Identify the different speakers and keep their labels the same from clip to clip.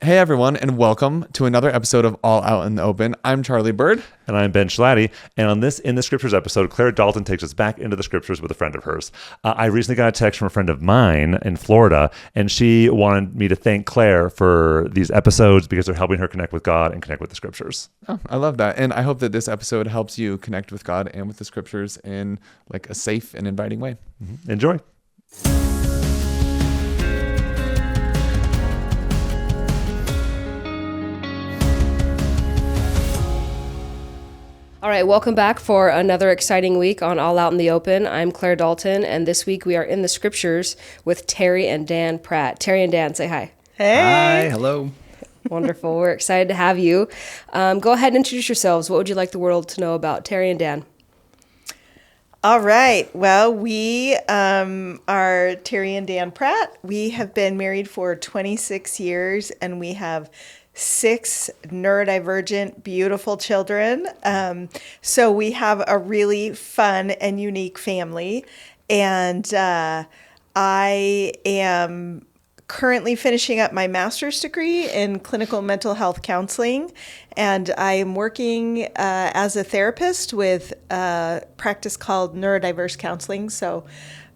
Speaker 1: Hey everyone, and welcome to another episode of All Out in the Open. I'm Charlie Bird.
Speaker 2: And I'm Ben Schlatti. And on this In the Scriptures episode, Clare Dalton takes us back into the Scriptures with a friend of hers. I recently got a text from a friend of mine in Florida, and she wanted me to thank Clare for these episodes because they're helping her connect with God and connect with the Scriptures.
Speaker 1: Oh, I love that. And I hope that this episode helps you connect with God and with the Scriptures in like a safe and inviting way.
Speaker 2: Mm-hmm. Enjoy.
Speaker 3: All right, welcome back for another exciting week on All Out in the Open. I'm Clare Dalton, and this week we are in the Scriptures with Terri and Dan Pratt. Terri and Dan, say hi.
Speaker 4: Hey.
Speaker 5: Hi, hello.
Speaker 3: Wonderful. We're excited to have you. Go ahead and introduce yourselves. What would you like the world to know about Terri and Dan?
Speaker 4: All right. Well, we are Terri and Dan Pratt. We have been married for 26 years, and we have 6 neurodivergent, beautiful children. So we have a really fun and unique family. And I am currently finishing up my master's degree in clinical mental health counseling. And I am working as a therapist with a practice called neurodiverse counseling. So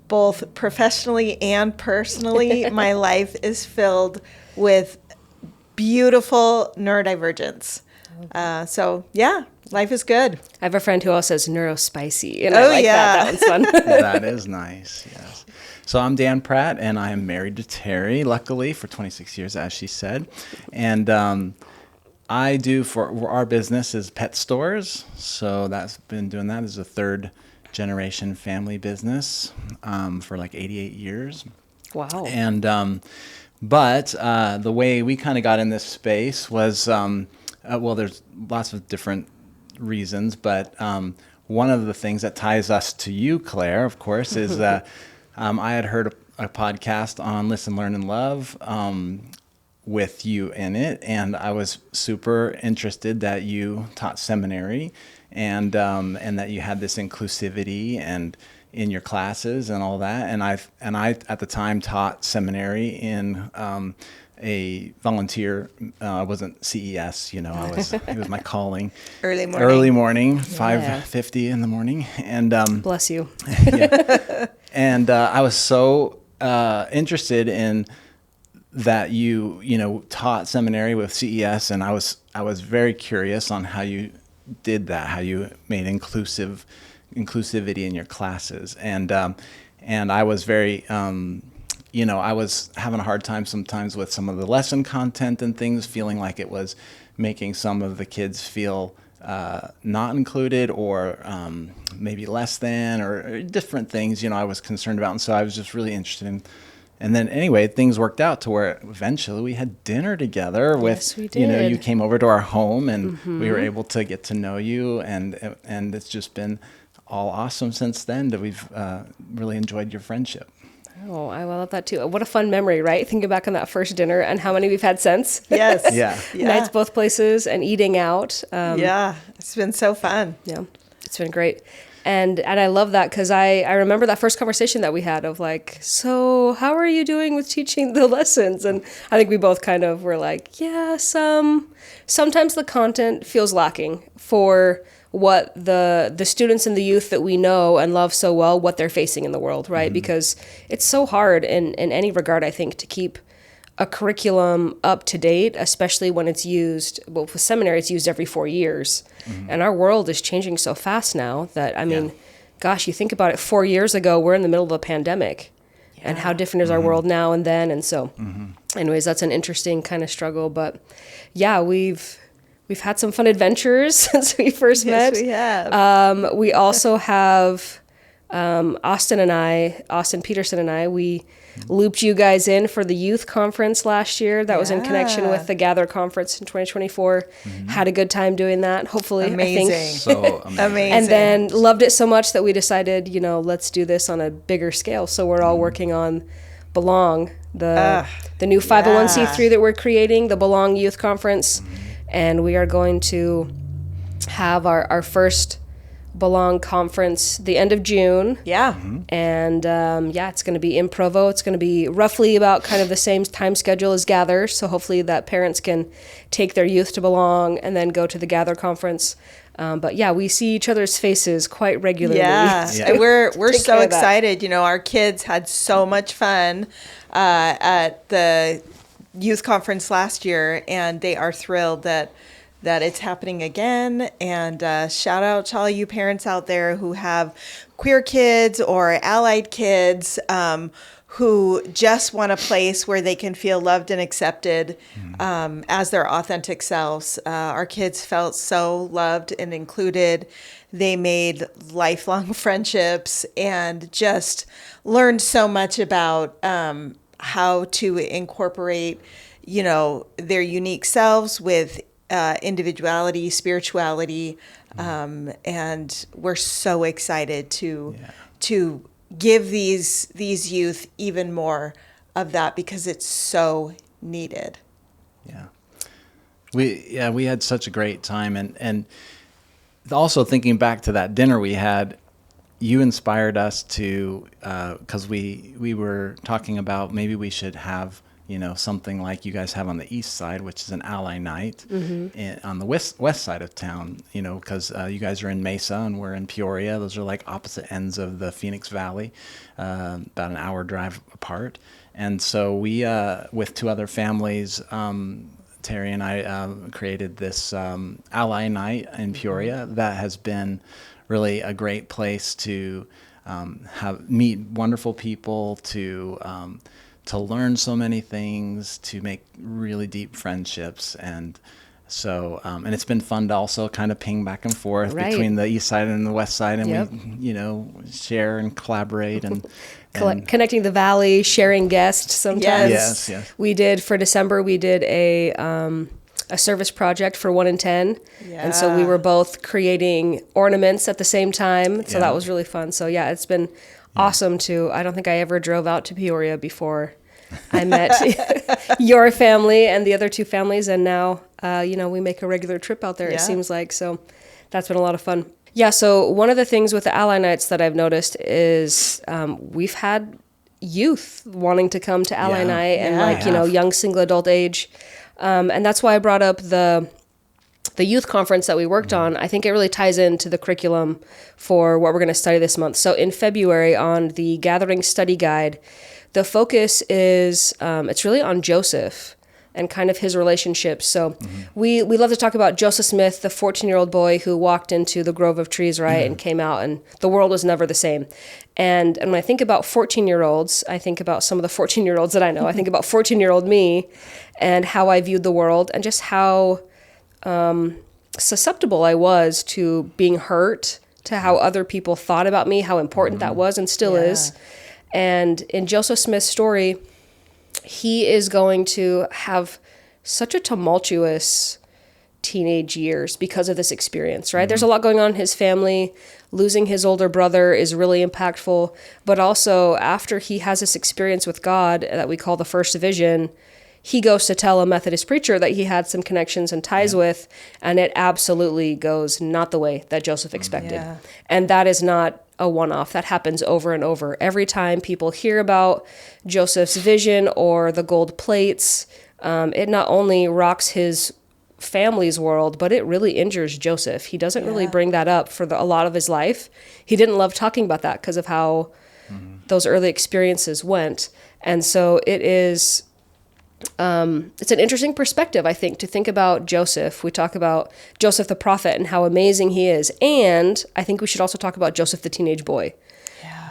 Speaker 4: both professionally and personally, my life is filled with beautiful neurodivergence. So yeah, life is good.
Speaker 3: I have a friend who also says neurospicy, and I like that. That one's fun.
Speaker 5: That is nice, yes. So I'm Dan Pratt, and I am married to Terri, luckily, for 26 years, as she said. And I do, for our business is pet stores. So that's been doing that as a 3rd generation family business for like 88 years.
Speaker 3: Wow.
Speaker 5: And But the way we kind of got in this space was, well, there's lots of different reasons, but one of the things that ties us to you, Clare, of course, is that I had heard a podcast on Listen, Learn, and Love with you in it, and I was super interested that you taught seminary and that you had this inclusivity and in your classes and all that. And I at the time taught seminary in a volunteer. I wasn't CES, it was my calling.
Speaker 4: Early morning,
Speaker 5: 5:50 in the morning. And
Speaker 3: Bless you.
Speaker 5: yeah. And I was so interested in that you taught seminary with CES, and I was very curious on how you did that, how you made inclusivity in your classes. And I was very, I was having a hard time sometimes with some of the lesson content and things, feeling like it was making some of the kids feel not included or maybe less than or different things, I was concerned about. And so I was just really interested in. And then anyway, things worked out to where eventually we had dinner together with,
Speaker 3: yes, we did.
Speaker 5: You came over to our home and we were able to get to know you, and it's just been all awesome since then that we've really enjoyed your friendship.
Speaker 3: Oh, I love that too. What a fun memory, right? Thinking back on that first dinner and how many we've had since.
Speaker 4: Yes.
Speaker 5: Yeah.
Speaker 3: Nights both places and eating out.
Speaker 4: Yeah, it's been so fun.
Speaker 3: Yeah, it's been great. And I love that because I remember that first conversation that we had of like, so how are you doing with teaching the lessons? And I think we both kind of were like, yeah, sometimes the content feels lacking for what the students and the youth that we know and love so well, what they're facing in the world, right? Mm-hmm. Because it's so hard in any regard, I think, to keep a curriculum up to date, especially when it's used, well, with seminary, it's used every 4 years. Mm-hmm. And our world is changing so fast now that, gosh, you think about it, 4 years ago, we're in the middle of a pandemic. Yeah. And how different is our world now and then? And so anyways, that's an interesting kind of struggle. But yeah, we've had some fun adventures since we first met.
Speaker 4: Yes, we have.
Speaker 3: We also have Austin Peterson and I, we looped you guys in for the youth conference last year. That was in connection with the Gather conference in 2024. Had a good time doing that, hopefully.
Speaker 4: Amazing.
Speaker 3: I think.
Speaker 5: So amazing.
Speaker 3: And then loved it so much that we decided, let's do this on a bigger scale. So we're all working on Belong, the new 501c3 that we're creating, the Belong Youth Conference. And we are going to have our first Belong conference the end of June.
Speaker 4: Yeah.
Speaker 3: And it's going to be in Provo. It's going to be roughly about kind of the same time schedule as Gather. So hopefully that parents can take their youth to Belong and then go to the Gather conference. But yeah, we see each other's faces quite regularly.
Speaker 4: Yeah,
Speaker 3: So
Speaker 4: and we're
Speaker 3: take
Speaker 4: so
Speaker 3: care of that.
Speaker 4: excited. You know, our kids had so much fun at the youth conference last year, and they are thrilled that it's happening again. And shout out to all you parents out there who have queer kids or allied kids who just want a place where they can feel loved and accepted as their authentic selves. Our kids felt so loved and included. They made lifelong friendships and just learned so much about how to incorporate, you know, their unique selves with individuality, spirituality, and we're so excited to give these youth even more of that because it's so needed.
Speaker 5: Yeah. We had such a great time, and also thinking back to that dinner we had, you inspired us to, because we were talking about maybe we should have, you know, something like you guys have on the east side, which is an ally night, on the west side of town, you know, because you guys are in Mesa and we're in Peoria. Those are like opposite ends of the Phoenix Valley, about an hour drive apart. And so we, with two other families, Terri and I created this ally night in Peoria that has been really a great place to meet wonderful people, to learn so many things, to make really deep friendships. And so, and it's been fun to also kind of ping back and forth between the east side and the west side. And we, you know, share and collaborate and
Speaker 3: connecting the valley, sharing guests sometimes.
Speaker 5: Yes.
Speaker 3: We did, for December, we did a service project for 1 in 10.
Speaker 4: Yeah.
Speaker 3: And so we were both creating ornaments at the same time. So that was really fun. So yeah, it's been awesome too. I don't think I ever drove out to Peoria before I met your family and the other two families. And now, you know, we make a regular trip out there, it seems like. So that's been a lot of fun. Yeah. So one of the things with the Ally Nights that I've noticed is we've had youth wanting to come to Ally Night and you know, young single adult age. And that's why I brought up the youth conference that we worked on. I think it really ties into the curriculum for what we're going to study this month. So in February on the Gathering Study Guide, the focus is, it's really on Joseph and kind of his relationships. So we love to talk about Joseph Smith, the 14-year-old boy who walked into the grove of trees, right, and came out, and the world was never the same. And when I think about 14-year-olds, I think about some of the 14-year-olds that I know. I think about 14-year-old me and how I viewed the world and just how susceptible I was to being hurt, to how other people thought about me, how important that was and still is. And in Joseph Smith's story, he is going to have such a tumultuous teenage years because of this experience, right? There's a lot going on in his family. Losing his older brother is really impactful. But also, after he has this experience with God that we call the first vision, he goes to tell a Methodist preacher that he had some connections and ties with, and it absolutely goes not the way that Joseph expected. And that is not a one-off. That happens over and over. Every time people hear about Joseph's vision or the gold plates, it not only rocks his family's world, but it really injures Joseph. He doesn't really bring that up for a lot of his life. He didn't love talking about that because of how those early experiences went. And so it is... it's an interesting perspective, I think, to think about Joseph. We talk about Joseph the prophet and how amazing he is. And I think we should also talk about Joseph the teenage boy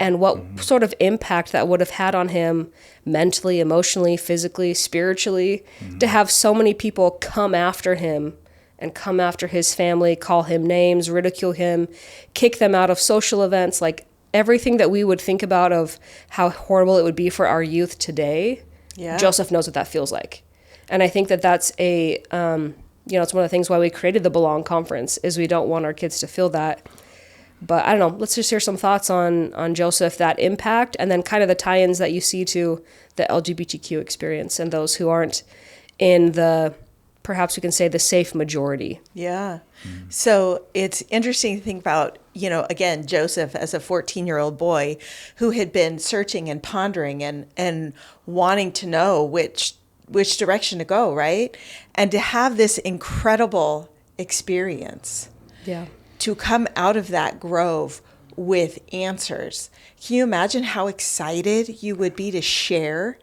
Speaker 3: and what sort of impact that would have had on him mentally, emotionally, physically, spiritually, to have so many people come after him and come after his family, call him names, ridicule him, kick them out of social events, like everything that we would think about of how horrible it would be for our youth today. Joseph knows what that feels like. And I think that that's a, it's one of the things why we created the Belong Conference, is we don't want our kids to feel that. But I don't know, let's just hear some thoughts on Joseph, that impact, and then kind of the tie-ins that you see to the LGBTQ experience and those who aren't in the perhaps we can say the safe majority.
Speaker 4: Yeah. So it's interesting to think about, again, Joseph as a 14-year-old boy who had been searching and pondering and wanting to know which direction to go, right? And to have this incredible experience,
Speaker 3: Yeah.
Speaker 4: to come out of that grove with answers. Can you imagine how excited you would be to share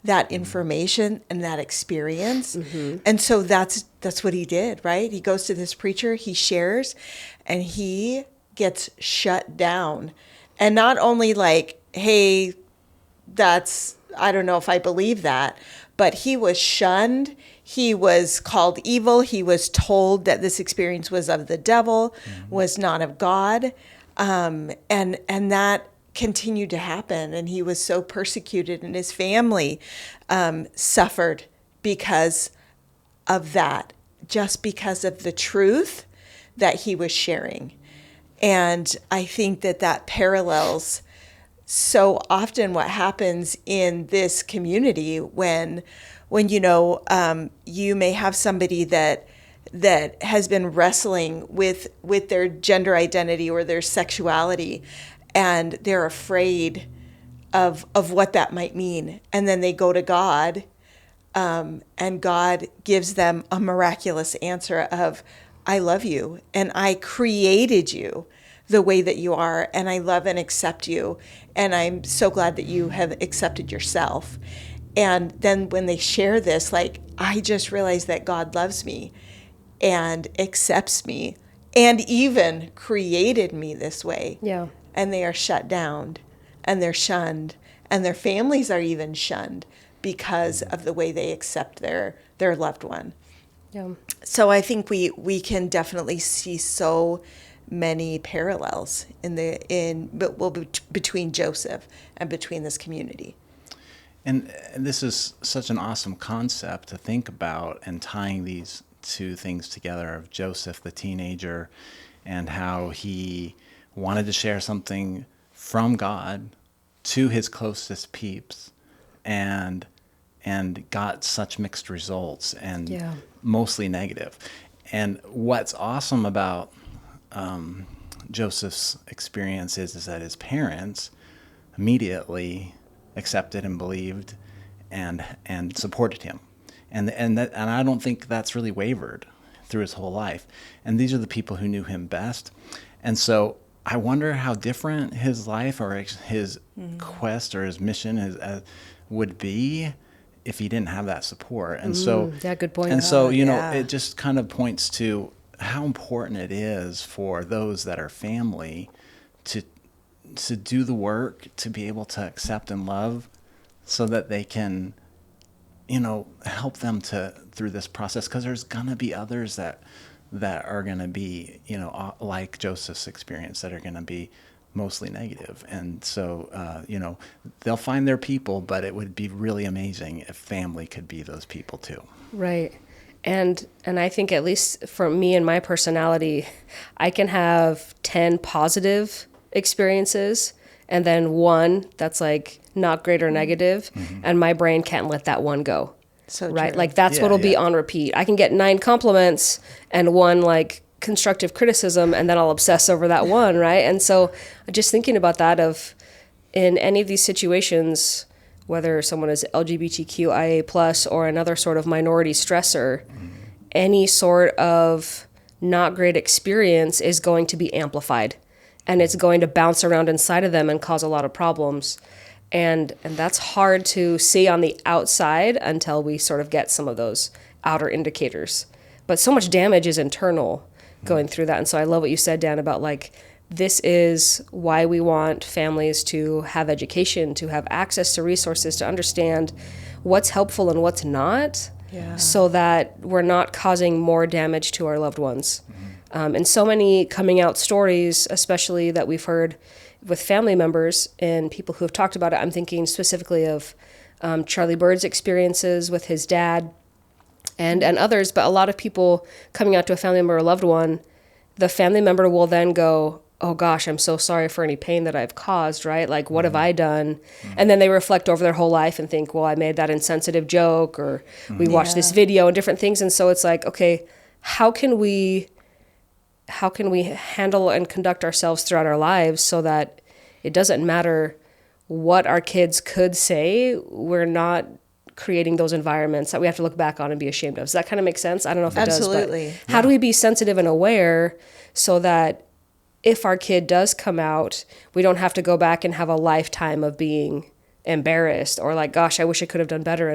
Speaker 4: that information and that experience? And so that's what he did, right? He goes to this preacher, he shares, and he gets shut down. And not only like, hey, I don't know if I believe that, but he was shunned. He was called evil. He was told that this experience was of the devil, was not of God. And that continued to happen. And he was so persecuted, and his family suffered because of that, just because of the truth that he was sharing. And I think that parallels so often what happens in this community when you may have somebody that has been wrestling with their gender identity or their sexuality, and they're afraid of what that might mean. And then they go to God, and God gives them a miraculous answer of, I love you, and I created you the way that you are, and I love and accept you, and I'm so glad that you have accepted yourself. And then when they share this, like, I just realized that God loves me and accepts me and even created me this way.
Speaker 3: Yeah.
Speaker 4: And they are shut down, and they're shunned, and their families are even shunned because of the way they accept their loved one.
Speaker 3: Yeah.
Speaker 4: So I think we can definitely see so many parallels between Joseph and between this community.
Speaker 5: And this is such an awesome concept to think about, and tying these two things together of Joseph, the teenager, and how he wanted to share something from God to his closest peeps, and got such mixed results, and mostly negative. And what's awesome about Joseph's experience is that his parents immediately accepted and believed and supported him, and I don't think that's really wavered through his whole life. And these are the people who knew him best. And so I wonder how different his life or his quest or his mission would be if he didn't have that support. And so,
Speaker 3: yeah, good point.
Speaker 5: And so, it just kind of points to how important it is for those that are family to do the work, to be able to accept and love, so that they can, help them through this process. Because there's gonna be others that are gonna be, like Joseph's experience, that are gonna be mostly negative. And so, they'll find their people, but it would be really amazing if family could be those people too.
Speaker 3: Right. And I think, at least for me and my personality, I can have 10 positive experiences and then one that's like not great or negative, and my brain can't let that one go.
Speaker 4: So
Speaker 3: right.
Speaker 4: true.
Speaker 3: Like that's what'll be on repeat. I can get 9 compliments and one like constructive criticism, and then I'll obsess over that one. Right. And so just thinking about that, of in any of these situations, whether someone is LGBTQIA+ or another sort of minority stressor, any sort of not great experience is going to be amplified, and it's going to bounce around inside of them and cause a lot of problems. And that's hard to see on the outside until we sort of get some of those outer indicators. But so much damage is internal going through that. And so I love what you said, Dan, about like, this is why we want families to have education, to have access to resources, to understand what's helpful and what's not, so that we're not causing more damage to our loved ones. And so many coming out stories, especially that we've heard with family members and people who have talked about it. I'm thinking specifically of Charlie Bird's experiences with his dad and others, but a lot of people coming out to a family member or loved one, the family member will then go, oh gosh, I'm so sorry for any pain that I've caused, right? Like, what have I done? And then they reflect over their whole life and think, well, I made that insensitive joke, or we watched this video and different things. And so it's like, okay, how can we handle and conduct ourselves throughout our lives so that it doesn't matter what our kids could say, we're not creating those environments that we have to look back on and be ashamed of. Does that kind of make sense? I don't know if it
Speaker 4: Absolutely.
Speaker 3: does, but how do we be sensitive and aware so that if our kid does come out, we don't have to go back and have a lifetime of being embarrassed or like, gosh, I wish I could have done better.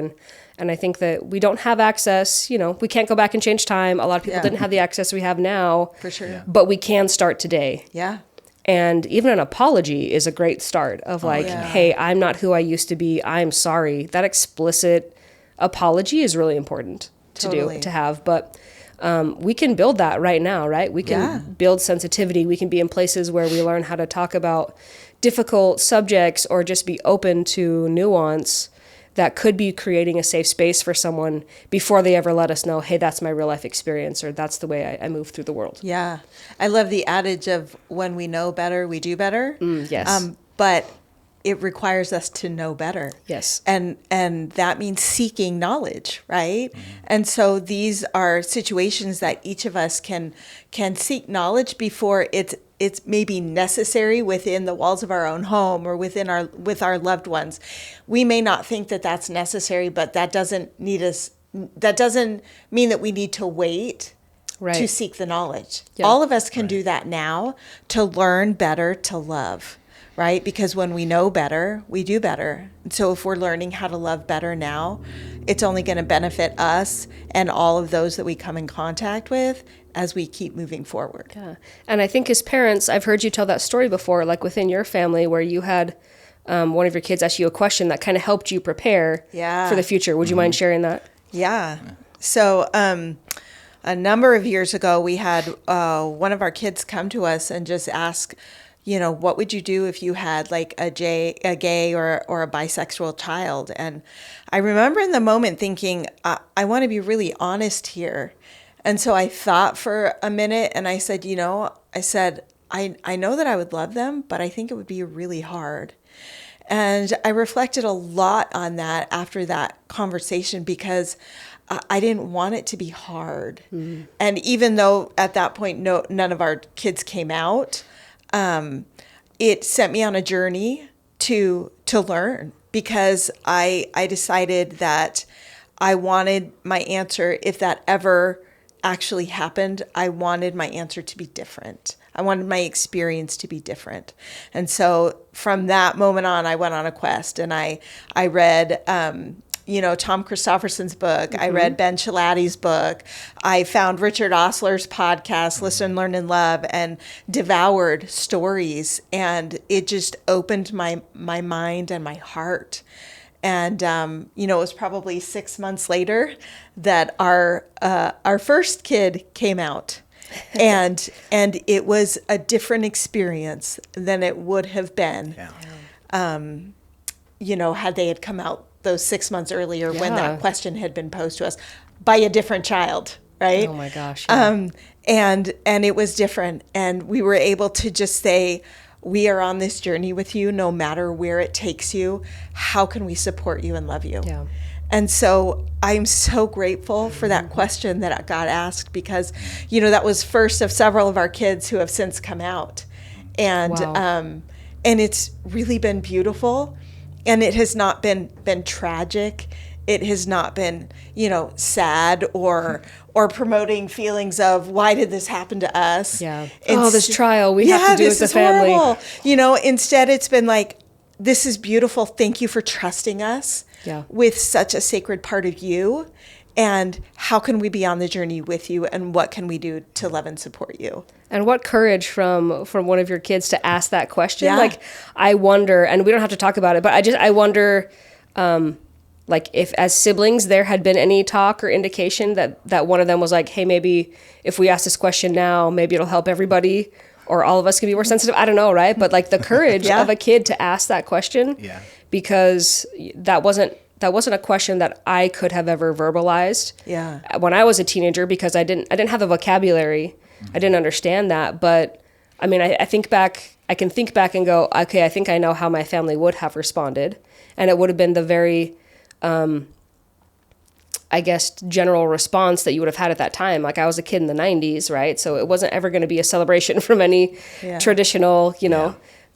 Speaker 3: And I think that we don't have access, we can't go back and change time. A lot of people didn't have the access we have now.
Speaker 4: For sure. Yeah.
Speaker 3: But we can start today.
Speaker 4: Yeah.
Speaker 3: And even an apology is a great start of like, hey, I'm not who I used to be. I'm sorry. That explicit apology is really important to have. But we can build that right now, right? We can build sensitivity. We can be in places where we learn how to talk about difficult subjects or just be open to nuance that could be creating a safe space for someone before they ever let us know, hey, that's my real life experience, or that's the way I move through the world.
Speaker 4: Yeah. I love the adage of when we know better, we do better.
Speaker 3: Yes.
Speaker 4: But it requires us to know better.
Speaker 3: Yes.
Speaker 4: And that means seeking knowledge, right? And so these are situations that each of us can seek knowledge before it's maybe necessary within the walls of our own home or with our loved ones. We may not think that that's necessary, but that doesn't mean that we need to wait to seek the knowledge. Yeah. All of us can do that now to learn better to love. Right? Because when we know better, we do better. And so if we're learning how to love better now, it's only going to benefit us and all of those that we come in contact with as we keep moving forward.
Speaker 3: Yeah. And I think as parents, I've heard you tell that story before, like within your family where you had one of your kids ask you a question that kind of helped you prepare for the future. Would you mind sharing that?
Speaker 4: Yeah. So a number of years ago, we had one of our kids come to us and just ask, what would you do if you had like a gay or a bisexual child? And I remember in the moment thinking, I want to be really honest here. And so I thought for a minute and I said, I know that I would love them, but I think it would be really hard. And I reflected a lot on that after that conversation because I didn't want it to be hard. Mm-hmm. And even though at that point, none of our kids came out, it sent me on a journey to learn because I decided that I wanted my answer, if that ever actually happened, I wanted my answer to be different. I wanted my experience to be different. And so from that moment on, I went on a quest and I read, Tom Christofferson's book. Mm-hmm. I read Ben Schilaty's book. I found Richard Osler's podcast, Listen, Learn, and Love, and devoured stories. And it just opened my mind and my heart. And, it was probably 6 months later that our first kid came out. And it was a different experience than it would have been, had they had come out those 6 months earlier when that question had been posed to us by a different child, right?
Speaker 3: Oh my gosh. Yeah.
Speaker 4: And it was different. And we were able to just say, we are on this journey with you, no matter where it takes you. How can we support you and love you? Yeah. And so I'm so grateful for that question that got asked because, that was first of several of our kids who have since come out. And, and it's really been beautiful. And it has not been tragic. It has not been, sad or promoting feelings of why did this happen to us?
Speaker 3: Yeah. This trial we have to do as a family.
Speaker 4: Horrible. Instead it's been like, this is beautiful. Thank you for trusting us with such a sacred part of you. And how can we be on the journey with you? And what can we do to love and support you?
Speaker 3: And what courage from one of your kids to ask that question. Yeah. Like, I wonder, and we don't have to talk about it, but I wonder, if as siblings there had been any talk or indication that one of them was like, hey, maybe if we ask this question now, maybe it'll help everybody or all of us can be more sensitive. I don't know, right? But like the courage of a kid to ask that question, because that wasn't a question that I could have ever verbalized when I was a teenager because I didn't have the vocabulary. I didn't understand that, but I mean, I think back, I can think back and go, okay, I think I know how my family would have responded. And it would have been the very, I guess, general response that you would have had at that time. Like, I was a kid in the 90s, right? So it wasn't ever going to be a celebration from any traditional,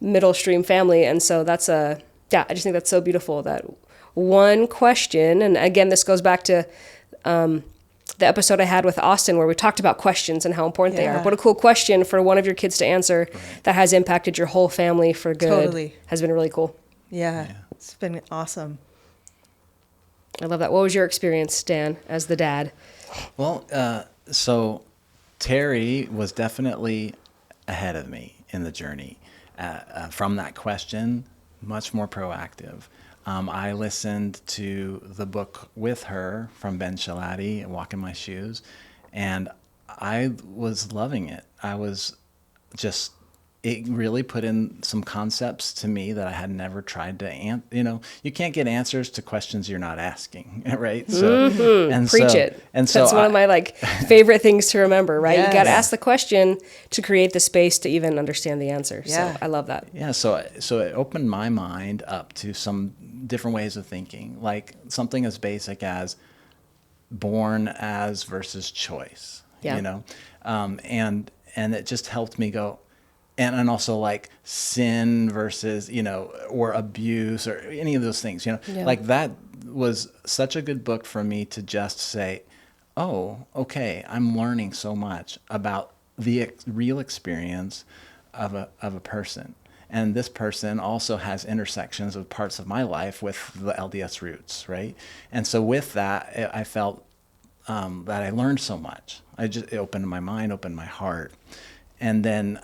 Speaker 3: middle stream family. And so that's I just think that's so beautiful that one question, and again, this goes back to the episode I had with Austin where we talked about questions and how important they are. What a cool question for one of your kids to answer that has impacted your whole family for good.
Speaker 4: Totally.
Speaker 3: Has been really cool.
Speaker 4: Yeah, it's been awesome.
Speaker 3: I love that. What was your experience, Dan, as the dad?
Speaker 5: Well, so Terri was definitely ahead of me in the journey. From that question, much more proactive. I listened to the book with her from Ben Shalati, Walk in My Shoes, and I was loving it. It really put in some concepts to me that I had never tried to you can't get answers to questions you're not asking, right? So,
Speaker 3: Preach it.
Speaker 5: And
Speaker 3: that's
Speaker 5: so
Speaker 3: one of my favorite things to remember, right?
Speaker 4: Yes.
Speaker 3: You got to ask the question to create the space to even understand the answer.
Speaker 4: Yeah.
Speaker 3: So I love that.
Speaker 5: Yeah, so it opened my mind up to some different ways of thinking, like something as basic as born as versus choice, and it just helped me go, and also like sin versus, or abuse or any of those things, like that was such a good book for me to just say, oh, okay, I'm learning so much about the real experience of a person. And this person also has intersections of parts of my life with the LDS roots, right? And so with that, I felt that I learned so much. It opened my mind, opened my heart. And then,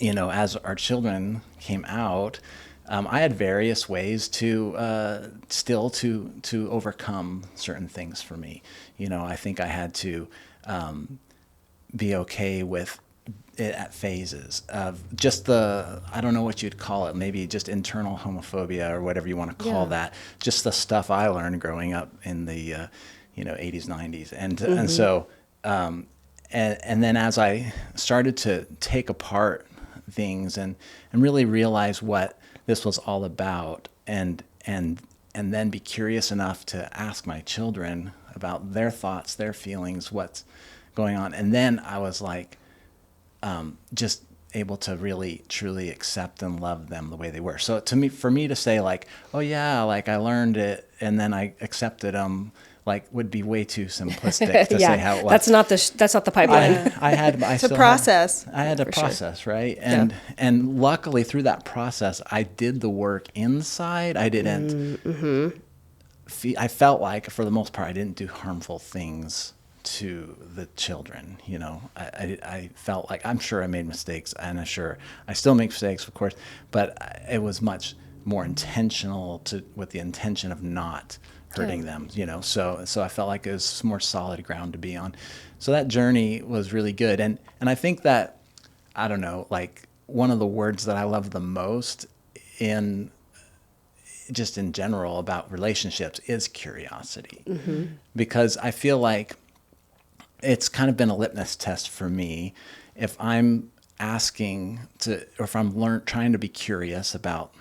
Speaker 5: as our children came out, I had various ways to still to overcome certain things for me. I think I had to be okay with it at phases of just I don't know what you'd call it, maybe just internal homophobia or whatever you want to call that. Just the stuff I learned growing up in the 80s, 90s, and so and then as I started to take apart things and really realize what this was all about, and then be curious enough to ask my children about their thoughts, their feelings, what's going on, and then I was like, just able to really truly accept and love them the way they were. So for me to say like, oh yeah, like I learned it and then I accepted them, would be way too simplistic to say how it was.
Speaker 3: That's not the pipeline.
Speaker 4: It's a process.
Speaker 5: I had a process, right? And luckily through that process, I did the work inside. I didn't. I felt like for the most part, I didn't do harmful things to the children. I felt like, I'm sure I made mistakes, and I'm sure I still make mistakes, of course, but it was much more intentional with the intention of not hurting them, so I felt like it was more solid ground to be on. So that journey was really good. And I think that, I don't know, like one of the words that I love the most in general about relationships is curiosity, because I feel like it's kind of been a litmus test for me. If I'm asking or if I'm trying to be curious about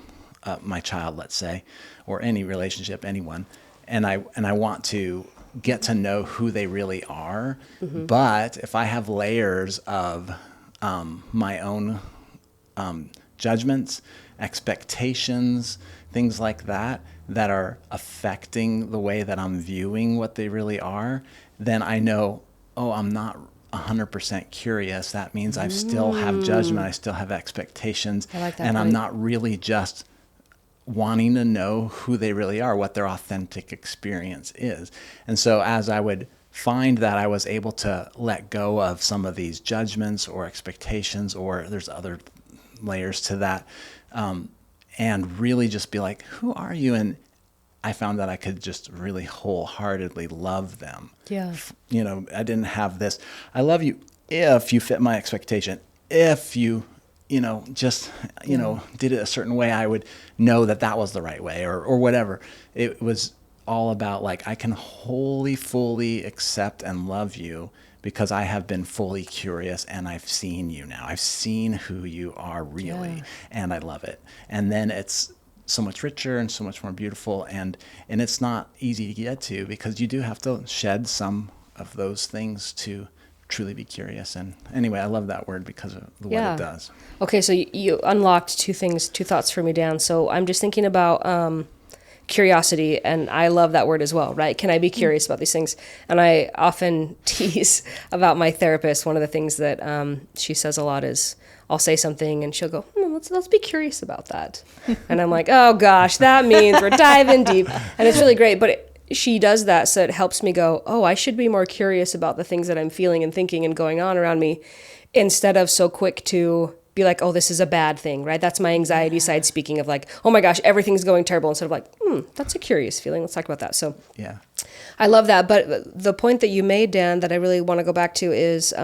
Speaker 5: my child, let's say, or any relationship, anyone, and I want to get to know who they really are, but if I have layers of my own judgments, expectations, things like that are affecting the way that I'm viewing what they really are, then I know, oh, I'm not 100% curious. That means I still have judgment. I still have expectations.
Speaker 3: I like that
Speaker 5: and
Speaker 3: point.
Speaker 5: I'm not really just wanting to know who they really are, what their authentic experience is. And so as I would find that I was able to let go of some of these judgments or expectations, or there's other layers to that, and really just be like, who are you? And I found that I could just really wholeheartedly love them.
Speaker 3: Yeah.
Speaker 5: I didn't have this, I love you if you fit my expectation. If you, did it a certain way, I would know that was the right way, or whatever. It was all about like, I can wholly, fully accept and love you because I have been fully curious and I've seen you now. I've seen who you are really, and I love it. And then it's so much richer and so much more beautiful, and it's not easy to get to because you do have to shed some of those things to truly be curious. And anyway, I love that word because of what it does.
Speaker 3: Okay, so you unlocked two thoughts for me, Dan. So I'm just thinking about curiosity, and I love that word as well, right? Can I be curious about these things? And I often tease about my therapist. One of the things that she says a lot is, I'll say something and she'll go, let's be curious about that. And I'm like, oh gosh, that means we're diving deep. And it's really great, but she does that so it helps me go, oh, I should be more curious about the things that I'm feeling and thinking and going on around me, instead of so quick to be like, oh, this is a bad thing, right? That's my anxiety side speaking of like, oh my gosh, everything's going terrible, instead of like, that's a curious feeling. Let's talk about that. So
Speaker 5: Yeah.
Speaker 3: I love that. But the point that you made, Dan, that I really want to go back to is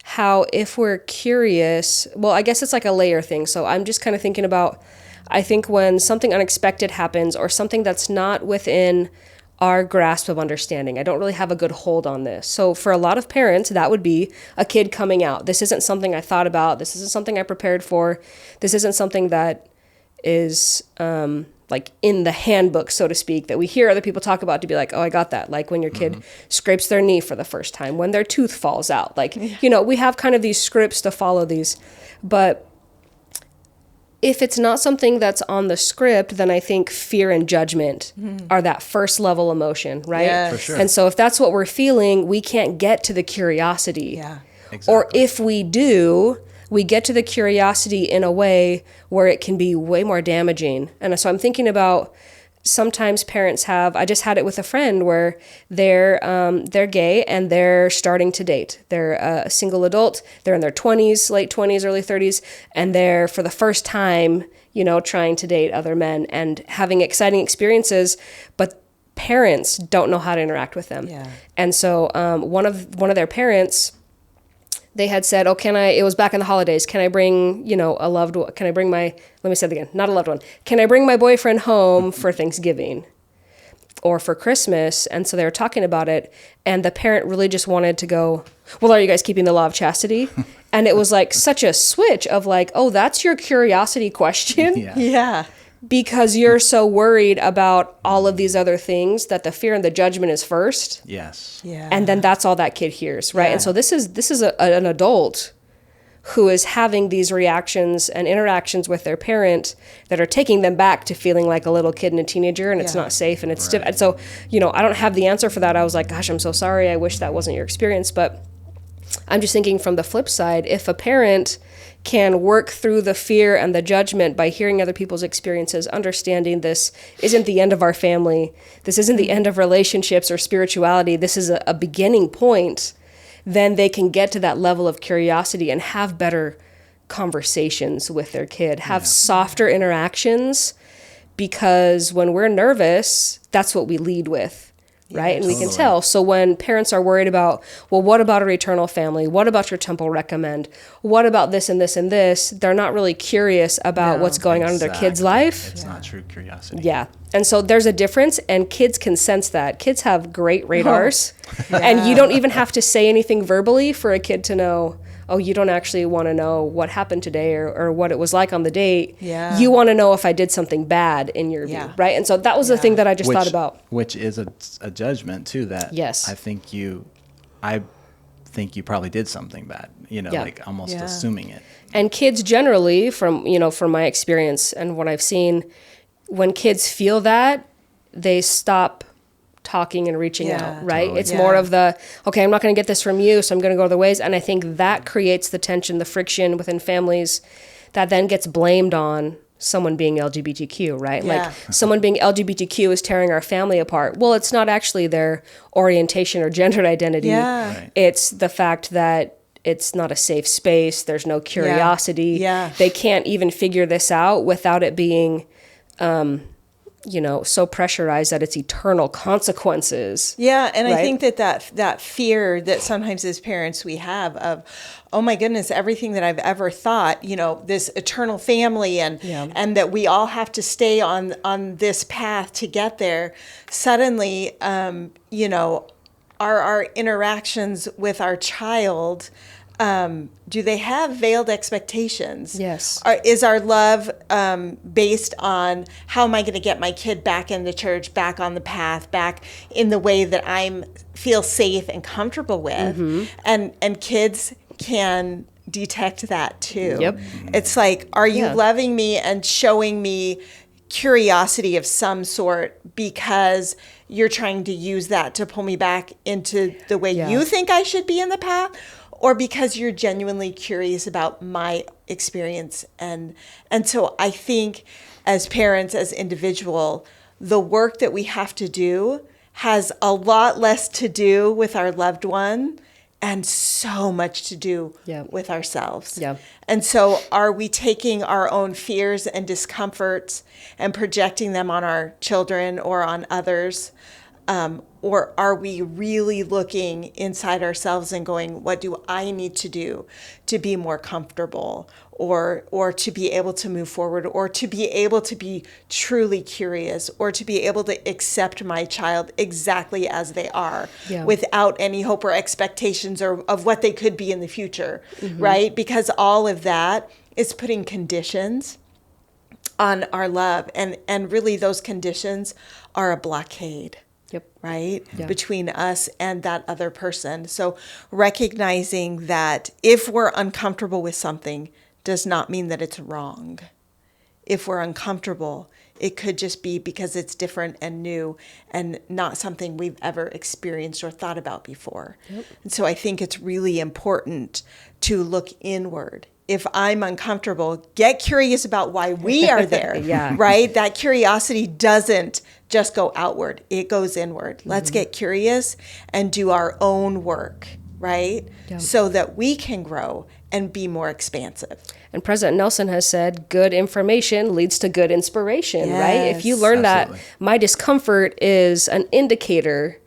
Speaker 3: how if we're curious, well, I guess it's like a layer thing. So I'm just kind of thinking about, I think when something unexpected happens or something that's not within our grasp of understanding, I don't really have a good hold on this. So for a lot of parents, that would be a kid coming out. This isn't something I thought about. This isn't something I prepared for. This isn't something that is like in the handbook, so to speak, that we hear other people talk about to be like, oh, I got that. Like when your kid scrapes their knee for the first time, when their tooth falls out. Like, we have kind of these scripts to follow these. But if it's not something that's on the script, then I think fear and judgment are that first level emotion, right?
Speaker 4: Yes.
Speaker 5: For sure.
Speaker 3: And so if that's what we're feeling, we can't get to the curiosity.
Speaker 4: Yeah.
Speaker 5: Exactly.
Speaker 3: Or if we do, we get to the curiosity in a way where it can be way more damaging. And so I'm thinking about sometimes parents have, I just had it with a friend where they're gay and they're starting to date. They're a single adult. They're in their 20s, late 20s, early 30s, and they're for the first time, trying to date other men and having exciting experiences, but parents don't know how to interact with them.
Speaker 4: Yeah.
Speaker 3: And so one of their parents, they had said, it was back in the holidays, can I bring, a loved one, can I bring let me say it again, not a loved one, can I bring my boyfriend home for Thanksgiving or for Christmas? And so they were talking about it, and the parent really just wanted to go, well, are you guys keeping the law of chastity? And it was like such a switch of like, oh, that's your curiosity question?
Speaker 5: Yeah.
Speaker 4: Yeah.
Speaker 3: Because you're so worried about all of these other things that the fear and the judgment is first.
Speaker 5: Yes.
Speaker 4: Yeah.
Speaker 3: And then that's all that kid hears, right?
Speaker 4: Yeah.
Speaker 3: And so this is an adult who is having these reactions and interactions with their parent that are taking them back to feeling like a little kid and a teenager, and it's not safe, and it's and so I don't have the answer for that. I was like, gosh, I'm so sorry. I wish that wasn't your experience, but I'm just thinking from the flip side, if a parent can work through the fear and the judgment by hearing other people's experiences, understanding this isn't the end of our family, this isn't the end of relationships or spirituality, this is a beginning point, then they can get to that level of curiosity and have better conversations with their kid, have softer interactions, because when we're nervous, that's what we lead with. Right? And we can tell. So when parents are worried about, well, what about our eternal family? What about your temple recommend? What about this and this and this? They're not really curious about what's going on in their kid's life.
Speaker 5: It's not true curiosity.
Speaker 3: Yeah. And so there's a difference, and kids can sense that. Kids have great radars. And you don't even have to say anything verbally for a kid to know, oh, you don't actually want to know what happened today or what it was like on the date.
Speaker 4: Yeah.
Speaker 3: You want to know if I did something bad in your view, right? And so that was the thing that I just thought about.
Speaker 5: Which is a judgment too, that
Speaker 3: Yes.
Speaker 5: I think you probably did something bad, like almost assuming it.
Speaker 3: And kids generally, from my experience and what I've seen, when kids feel that, they stop talking and reaching out, right?
Speaker 5: Totally.
Speaker 3: It's more of the, okay, I'm not going to get this from you, so I'm going to go other ways. And I think that creates the tension, the friction within families that then gets blamed on someone being LGBTQ, right?
Speaker 4: Yeah.
Speaker 3: Like someone being LGBTQ is tearing our family apart. Well, it's not actually their orientation or gendered identity.
Speaker 4: Yeah.
Speaker 5: Right.
Speaker 3: It's the fact that it's not a safe space. There's no curiosity.
Speaker 4: Yeah.
Speaker 3: They can't even figure this out without it being so pressurized that it's eternal consequences.
Speaker 4: Yeah, and I
Speaker 3: Right?
Speaker 4: think that fear that sometimes as parents we have of, oh my goodness, everything that I've ever thought, this eternal family and
Speaker 3: Yeah.
Speaker 4: and that we all have to stay on this path to get there. Suddenly, our interactions with our child, do they have veiled expectations?
Speaker 3: Yes.
Speaker 4: Is our love based on how am I going to get my kid back in the church, back on the path, back in the way that I'm feel safe and comfortable with?
Speaker 3: Mm-hmm.
Speaker 4: And kids can detect that too.
Speaker 3: Yep.
Speaker 4: It's like, are you
Speaker 3: Yeah.
Speaker 4: loving me and showing me curiosity of some sort because you're trying to use that to pull me back into the way
Speaker 3: Yeah.
Speaker 4: you think I should be in the path? Or because you're genuinely curious about my experience. And so I think as parents, as individual, the work that we have to do has a lot less to do with our loved one and so much to do
Speaker 3: Yeah.
Speaker 4: with ourselves.
Speaker 3: Yeah.
Speaker 4: And so are we taking our own fears and discomforts and projecting them on our children or on others? Or are we really looking inside ourselves and going, what do I need to do to be more comfortable or to be able to move forward or to be able to be truly curious or to be able to accept my child exactly as they are
Speaker 3: Yeah.
Speaker 4: without any hope or expectations or of what they could be in the future, right? Because all of that is putting conditions on our love. And really those conditions are a blockade.
Speaker 3: Yep.
Speaker 4: Right?
Speaker 3: Yeah.
Speaker 4: Between us and that other person. So recognizing that if we're uncomfortable with something does not mean that it's wrong. If we're uncomfortable, it could just be because it's different and new and not something we've ever experienced or thought about before.
Speaker 3: Yep.
Speaker 4: And so I think it's really important to look inward. If I'm uncomfortable, get curious about why we are there.
Speaker 3: Yeah.
Speaker 4: Right? That curiosity doesn't just go outward, it goes inward. Let's get curious and do our own work, right?
Speaker 3: Yeah.
Speaker 4: So that we can grow and be more expansive.
Speaker 3: And President Nelson has said, good information leads to good inspiration, right? If you learn
Speaker 5: Absolutely.
Speaker 3: that my discomfort is an indicator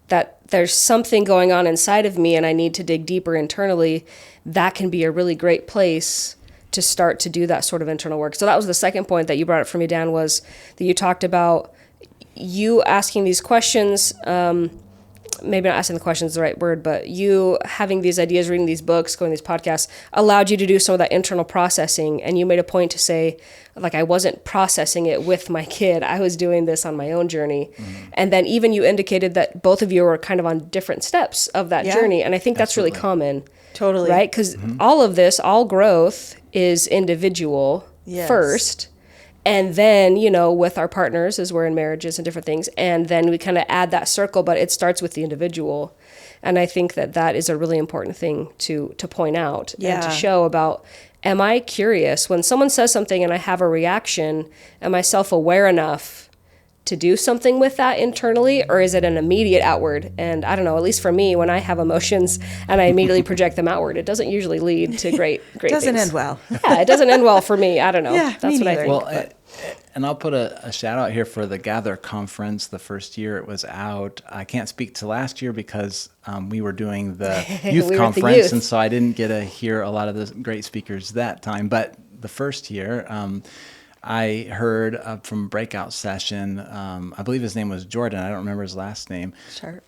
Speaker 3: that there's something going on inside of me and I need to dig deeper internally, that can be a really great place to start to do that sort of internal work. So that was the second point that you brought up for me, Dan, was that you talked about you asking these questions, maybe not asking the questions is the right word, but you having these ideas, reading these books, going to these podcasts, allowed you to do some of that internal processing. And you made a point to say, like, I wasn't processing it with my kid. I was doing this on my own journey. Mm-hmm. And then even you indicated that both of you were kind of on different steps of that journey. And I think that's really common.
Speaker 4: Totally.
Speaker 3: Right? Because all of this, all growth is individual first. And then, with our partners as we're in marriages and different things. And then we kind of add that circle, but it starts with the individual. And I think that that is a really important thing to point out and to show about, am I curious? When someone says something and I have a reaction, am I self-aware enough to do something with that internally, or is it an immediate outward? And I don't know, at least for me, when I have emotions and I immediately project them outward, it doesn't usually lead to great
Speaker 4: Doesn't
Speaker 3: things.
Speaker 4: end well.
Speaker 3: Yeah, it doesn't end well for me. I don't know.
Speaker 4: Yeah,
Speaker 3: That's
Speaker 4: me
Speaker 3: what I
Speaker 4: neither.
Speaker 3: think.
Speaker 5: Well, and I'll put a shout out here for the Gather conference. The first year it was out. I can't speak to last year because we were doing the youth
Speaker 3: We were at the
Speaker 5: conference,
Speaker 3: youth.
Speaker 5: and so I didn't get to hear a lot of the great speakers that time. But the first year, I heard from breakout session. I believe his name was Jordan. I don't remember his last name.
Speaker 4: Sure.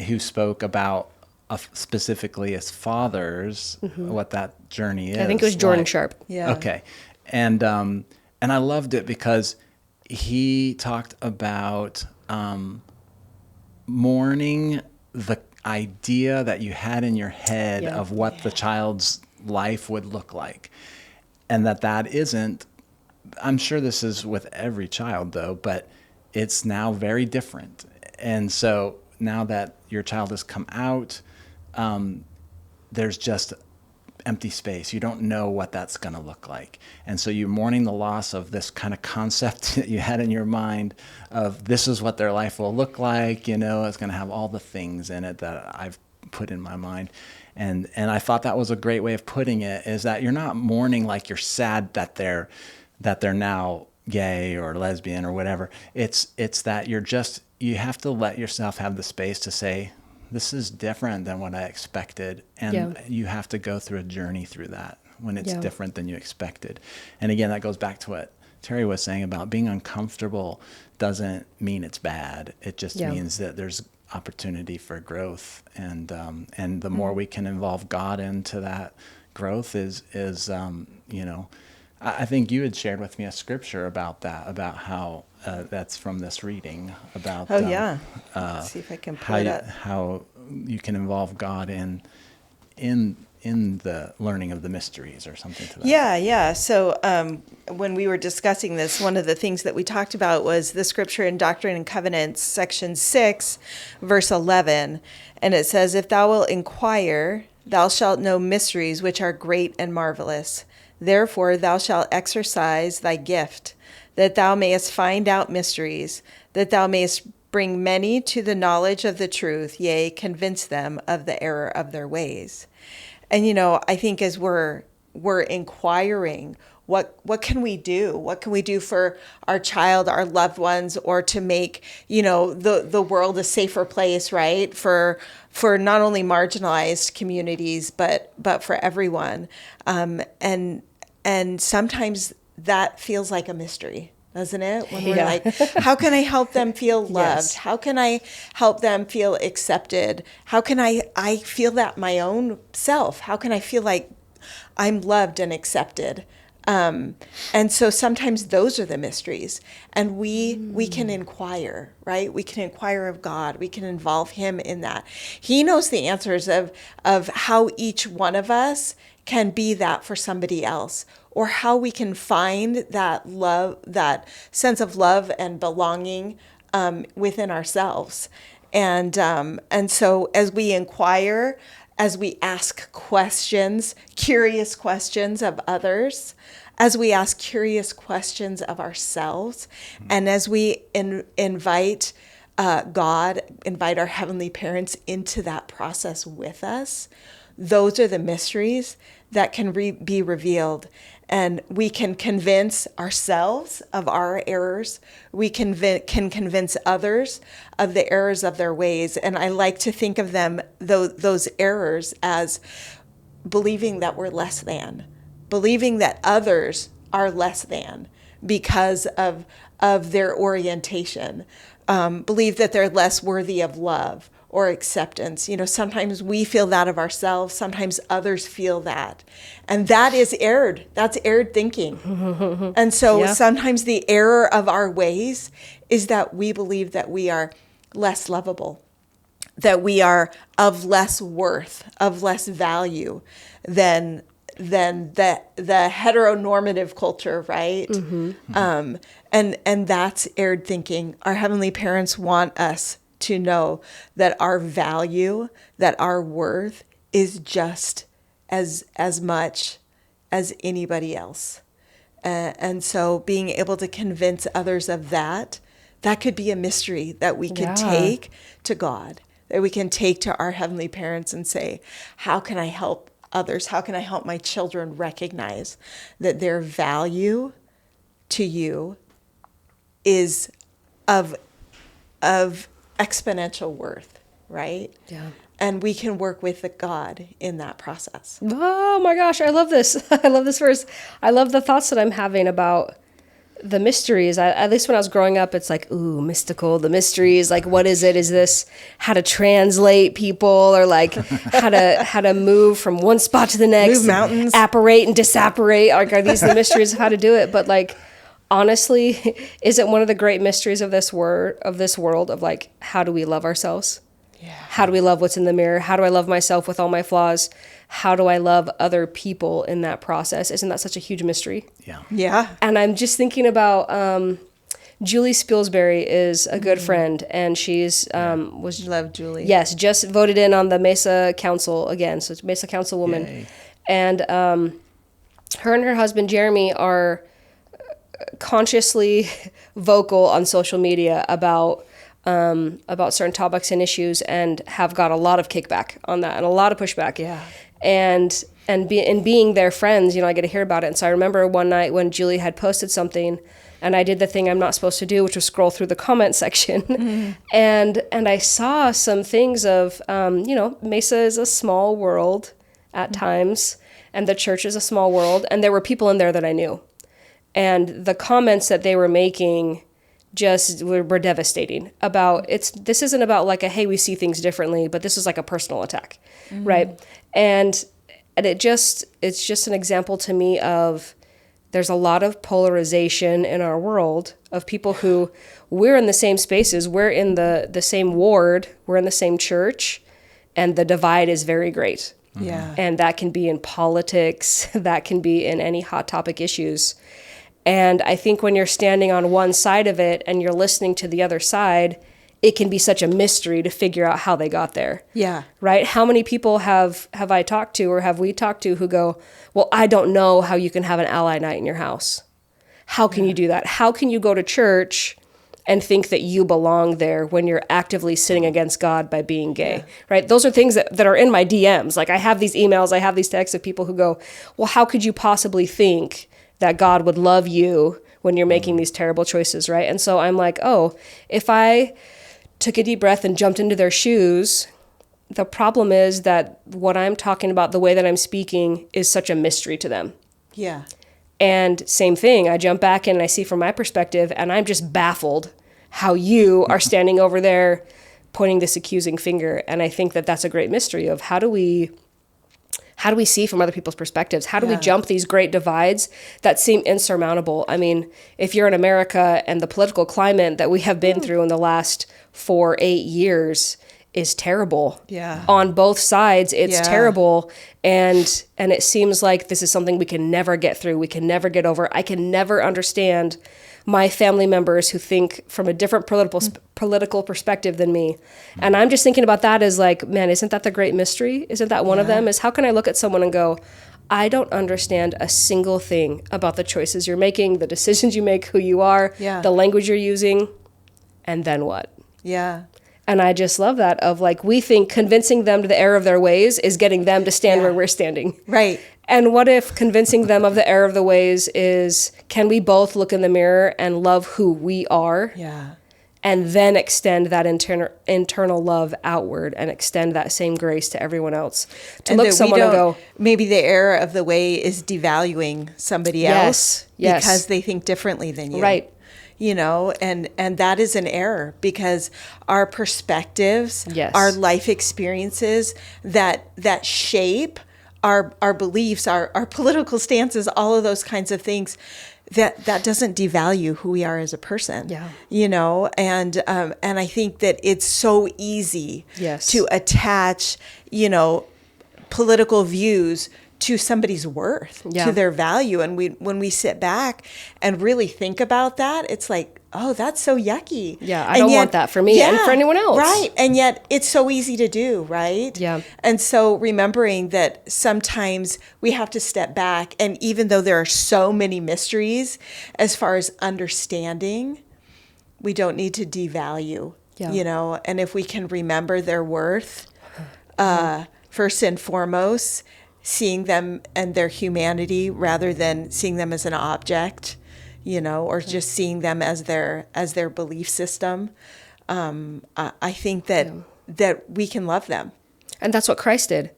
Speaker 5: Who spoke about specifically as fathers, what that journey is.
Speaker 3: I think it was Jordan
Speaker 5: like.
Speaker 3: Sharp.
Speaker 4: Yeah.
Speaker 5: Okay. And I loved it because he talked about mourning the idea that you had in your head of what the child's life would look like. And that isn't, I'm sure this is with every child though, but it's now very different. And so now that your child has come out, there's just empty space. You don't know what that's going to look like. And so you're mourning the loss of this kind of concept that you had in your mind of this is what their life will look like. It's going to have all the things in it that I've put in my mind. And I thought that was a great way of putting it, is that you're not mourning like you're sad that they're now gay or lesbian or whatever. It's that you have to let yourself have the space to say, this is different than what I expected. And you have to go through a journey through that when it's different than you expected. And again, that goes back to what Terri was saying about being uncomfortable doesn't mean it's bad. It just means that there's opportunity for growth. And the more we can involve God into that growth is I think you had shared with me a scripture about that, about how that's from this reading about.
Speaker 4: Let's see if I can pull it up.
Speaker 5: How you can involve God in the learning of the mysteries or something to that.
Speaker 4: Yeah. So when we were discussing this, one of the things that we talked about was the scripture in Doctrine and Covenants, section 6, verse 11. And it says, if thou wilt inquire, thou shalt know mysteries which are great and marvelous. Therefore thou shalt exercise thy gift, that thou mayest find out mysteries, that thou mayest bring many to the knowledge of the truth, yea, convince them of the error of their ways. And, I think as we're inquiring, what can we do? What can we do for our child, our loved ones, or to make, the world a safer place, right? For not only marginalized communities, but for everyone. And sometimes that feels like a mystery, doesn't it? When we're like, how can I help them feel loved? Yes. How can I help them feel accepted? How can I feel that my own self? How can I feel like I'm loved and accepted? And so sometimes those are the mysteries, and we can inquire, right? We can inquire of God. We can involve him in that. He knows the answers of how each one of us can be that for somebody else, or how we can find that love, that sense of love and belonging within ourselves. And so as we inquire, as we ask questions, curious questions of others, as we ask curious questions of ourselves, and as we invite God, invite our heavenly parents into that process with us, those are the mysteries that can be revealed. And we can convince ourselves of our errors. We can convince others of the errors of their ways. And I like to think of them, those errors, as believing that we're less than, believing that others are less than because of their orientation, believe that they're less worthy of love or acceptance. Sometimes we feel that of ourselves, sometimes others feel that. And that is erred. That's erred thinking. And so sometimes the error of our ways is that we believe that we are less lovable, that we are of less worth, of less value than the heteronormative culture, right? And that's erred thinking. Our heavenly parents want us to know that our value, that our worth is just as much as anybody else. And so being able to convince others of that could be a mystery that we can take to God, that we can take to our heavenly parents and say, how can I help others? How can I help my children recognize that their value to you is of exponential worth, right? Yeah. And we can work with the God in that process.
Speaker 3: Oh my gosh, I love this. I love this verse. I love the thoughts that I'm having about the mysteries. At least when I was growing up, it's like, ooh, mystical, the mysteries. Like, what is it? Is this how to translate people, or like how to move from one spot to the next?
Speaker 4: Move mountains.
Speaker 3: Apparate and disapparate. Like, are these the mysteries of how to do it? But like, honestly, is it one of the great mysteries of this world of like, how do we love ourselves? Yeah. How do we love what's in the mirror? How do I love myself with all my flaws? How do I love other people in that process? Isn't that such a huge mystery?
Speaker 5: Yeah.
Speaker 4: Yeah.
Speaker 3: And I'm just thinking about Julie Spilsbury is a good friend, and she's
Speaker 4: love Julie.
Speaker 3: Yes, just voted in on the Mesa Council again. So it's Mesa Councilwoman. Yay. And her and her husband Jeremy are consciously vocal on social media about certain topics and issues, and have got a lot of kickback on that and a lot of pushback. Yeah. And being their friends, I get to hear about it. And so I remember one night when Julie had posted something, and I did the thing I'm not supposed to do, which was scroll through the comment section. And I saw some things of, Mesa is a small world at times, and the church is a small world, and there were people in there that I knew. And the comments that they were making just were devastating about this isn't about like a, hey, we see things differently, but this is like a personal attack, right? And it's just an example to me of there's a lot of polarization in our world of people who we're in the same spaces, we're in the same ward, we're in the same church, and the divide is very great.
Speaker 4: Yeah.
Speaker 3: And that can be in politics, that can be in any hot topic issues. And I think when you're standing on one side of it and you're listening to the other side, it can be such a mystery to figure out how they got there.
Speaker 4: Yeah.
Speaker 3: Right? How many people have I talked to or have we talked to who go, well, I don't know how you can have an ally night in your house. How can you do that? How can you go to church and think that you belong there when you're actively sinning against God by being gay, right? Those are things that are in my DMs. Like I have these emails, I have these texts of people who go, well, how could you possibly think that God would love you when you're making these terrible choices, right? And so I'm like, oh, if I took a deep breath and jumped into their shoes, the problem is that what I'm talking about, the way that I'm speaking, is such a mystery to them.
Speaker 4: Yeah.
Speaker 3: And same thing, I jump back in and I see from my perspective, and I'm just baffled how you are standing over there pointing this accusing finger. And I think that that's a great mystery of how do we see from other people's perspectives? How do we jump these great divides that seem insurmountable? I mean, if you're in America and the political climate that we have been through in the last 8 years is terrible.
Speaker 4: Yeah.
Speaker 3: On both sides, it's terrible. And it seems like this is something we can never get through. We can never get over. I can never understand my family members who think from a different political perspective than me. And I'm just thinking about that as like, man, isn't that the great mystery? Isn't that one of them? Is how can I look at someone and go, I don't understand a single thing about the choices you're making, the decisions you make, who you are, the language you're using, and then what?
Speaker 4: Yeah.
Speaker 3: And I just love that of like, we think convincing them to the error of their ways is getting them to stand where we're standing.
Speaker 4: Right.
Speaker 3: And what if convincing them of the error of the ways is, can we both look in the mirror and love who we are?
Speaker 4: Yeah.
Speaker 3: And then extend that internal love outward and extend that same grace to everyone else. To look someone and go,
Speaker 4: maybe the error of the way is devaluing somebody else
Speaker 3: yes.
Speaker 4: because they think differently than you.
Speaker 3: Right.
Speaker 4: You know, and that is an error because our perspectives,
Speaker 3: Yes.
Speaker 4: our life experiences that shape our beliefs, our political stances, all of those kinds of things, that doesn't devalue who we are as a person.
Speaker 3: Yeah.
Speaker 4: You know, and I think that it's so easy
Speaker 3: Yes.
Speaker 4: to attach, political views to somebody's worth,
Speaker 3: Yeah.
Speaker 4: to their value. And when we sit back and really think about that, it's like, oh, that's so yucky.
Speaker 3: Yeah, I don't want that for me and for anyone else.
Speaker 4: Right. And yet it's so easy to do, right?
Speaker 3: Yeah.
Speaker 4: And so remembering that sometimes we have to step back, and even though there are so many mysteries as far as understanding, we don't need to devalue, and if we can remember their worth, first and foremost, seeing them and their humanity rather than seeing them as an object, or just seeing them as their belief system. I think that we can love them.
Speaker 3: And that's what Christ did.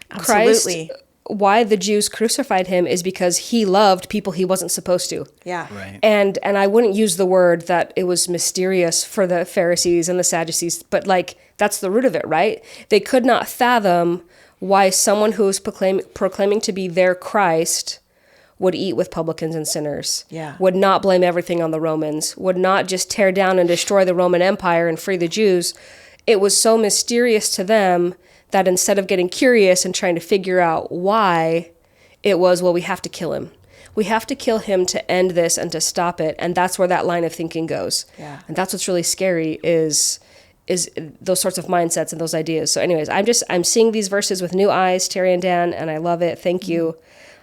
Speaker 4: Absolutely.
Speaker 3: Christ, why the Jews crucified him is because he loved people he wasn't supposed to.
Speaker 4: Yeah.
Speaker 5: Right.
Speaker 3: And I wouldn't use the word that it was mysterious for the Pharisees and the Sadducees, but like that's the root of it, right? They could not fathom why someone who was proclaiming to be their Christ would eat with publicans and sinners, would not blame everything on the Romans, would not just tear down and destroy the Roman Empire and free the Jews. It was so mysterious to them that instead of getting curious and trying to figure out why, it was, well, we have to kill him. We have to kill him to end this and to stop it. And that's where that line of thinking goes. Yeah. And that's what's really scary is those sorts of mindsets and those ideas. So anyways, I'm seeing these verses with new eyes, Terri and Dan, and I love it. Thank you.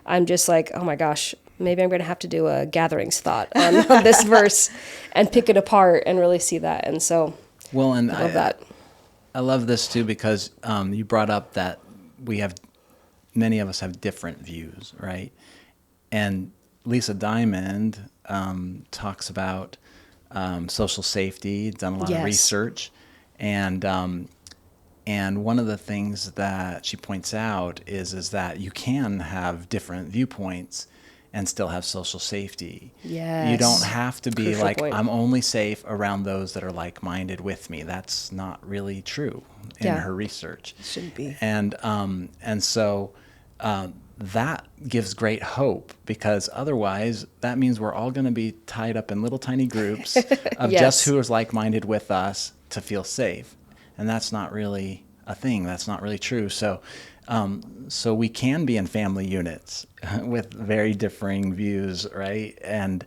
Speaker 3: I'm just like, oh my gosh, maybe I'm going to have to do a gatherings thought on this verse and pick it apart and really see that. And so
Speaker 5: well, and
Speaker 3: I love that.
Speaker 5: I love this too because you brought up that many of us have different views, right? And Lisa Diamond talks about social safety, done a lot of
Speaker 3: Yes.
Speaker 5: research, and one of the things that she points out is that you can have different viewpoints and still have social safety.
Speaker 3: Yes.
Speaker 5: You don't have to be
Speaker 3: Crucial
Speaker 5: like,
Speaker 3: point.
Speaker 5: I'm only safe around those that are like-minded with me. That's not really true in
Speaker 3: Yeah.
Speaker 5: her research.
Speaker 4: Shouldn't be.
Speaker 5: And so that gives great hope, because otherwise that means we're all going to be tied up in little tiny groups of
Speaker 3: Yes.
Speaker 5: just who is like-minded with us to feel safe. And that's not really a thing. That's not really true. So we can be in family units with very differing views, right? And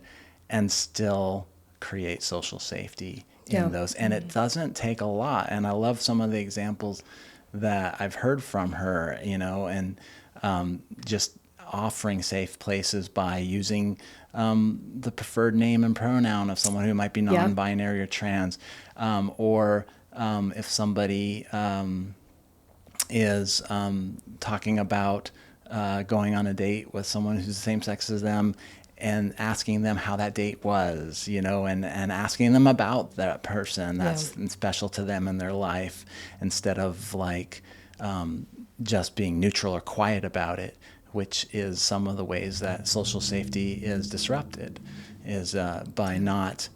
Speaker 5: still create social safety
Speaker 3: Yeah.
Speaker 5: in those. And it doesn't take a lot. And I love some of the examples that I've heard from her, and just offering safe places by using the preferred name and pronoun of someone who might be
Speaker 3: Yeah.
Speaker 5: non-binary or trans, or if somebody is talking about going on a date with someone who's the same sex as them, and asking them how that date was, and asking them about that person that's special to them in their life, instead of like just being neutral or quiet about it, which is some of the ways that social safety is disrupted, is by not,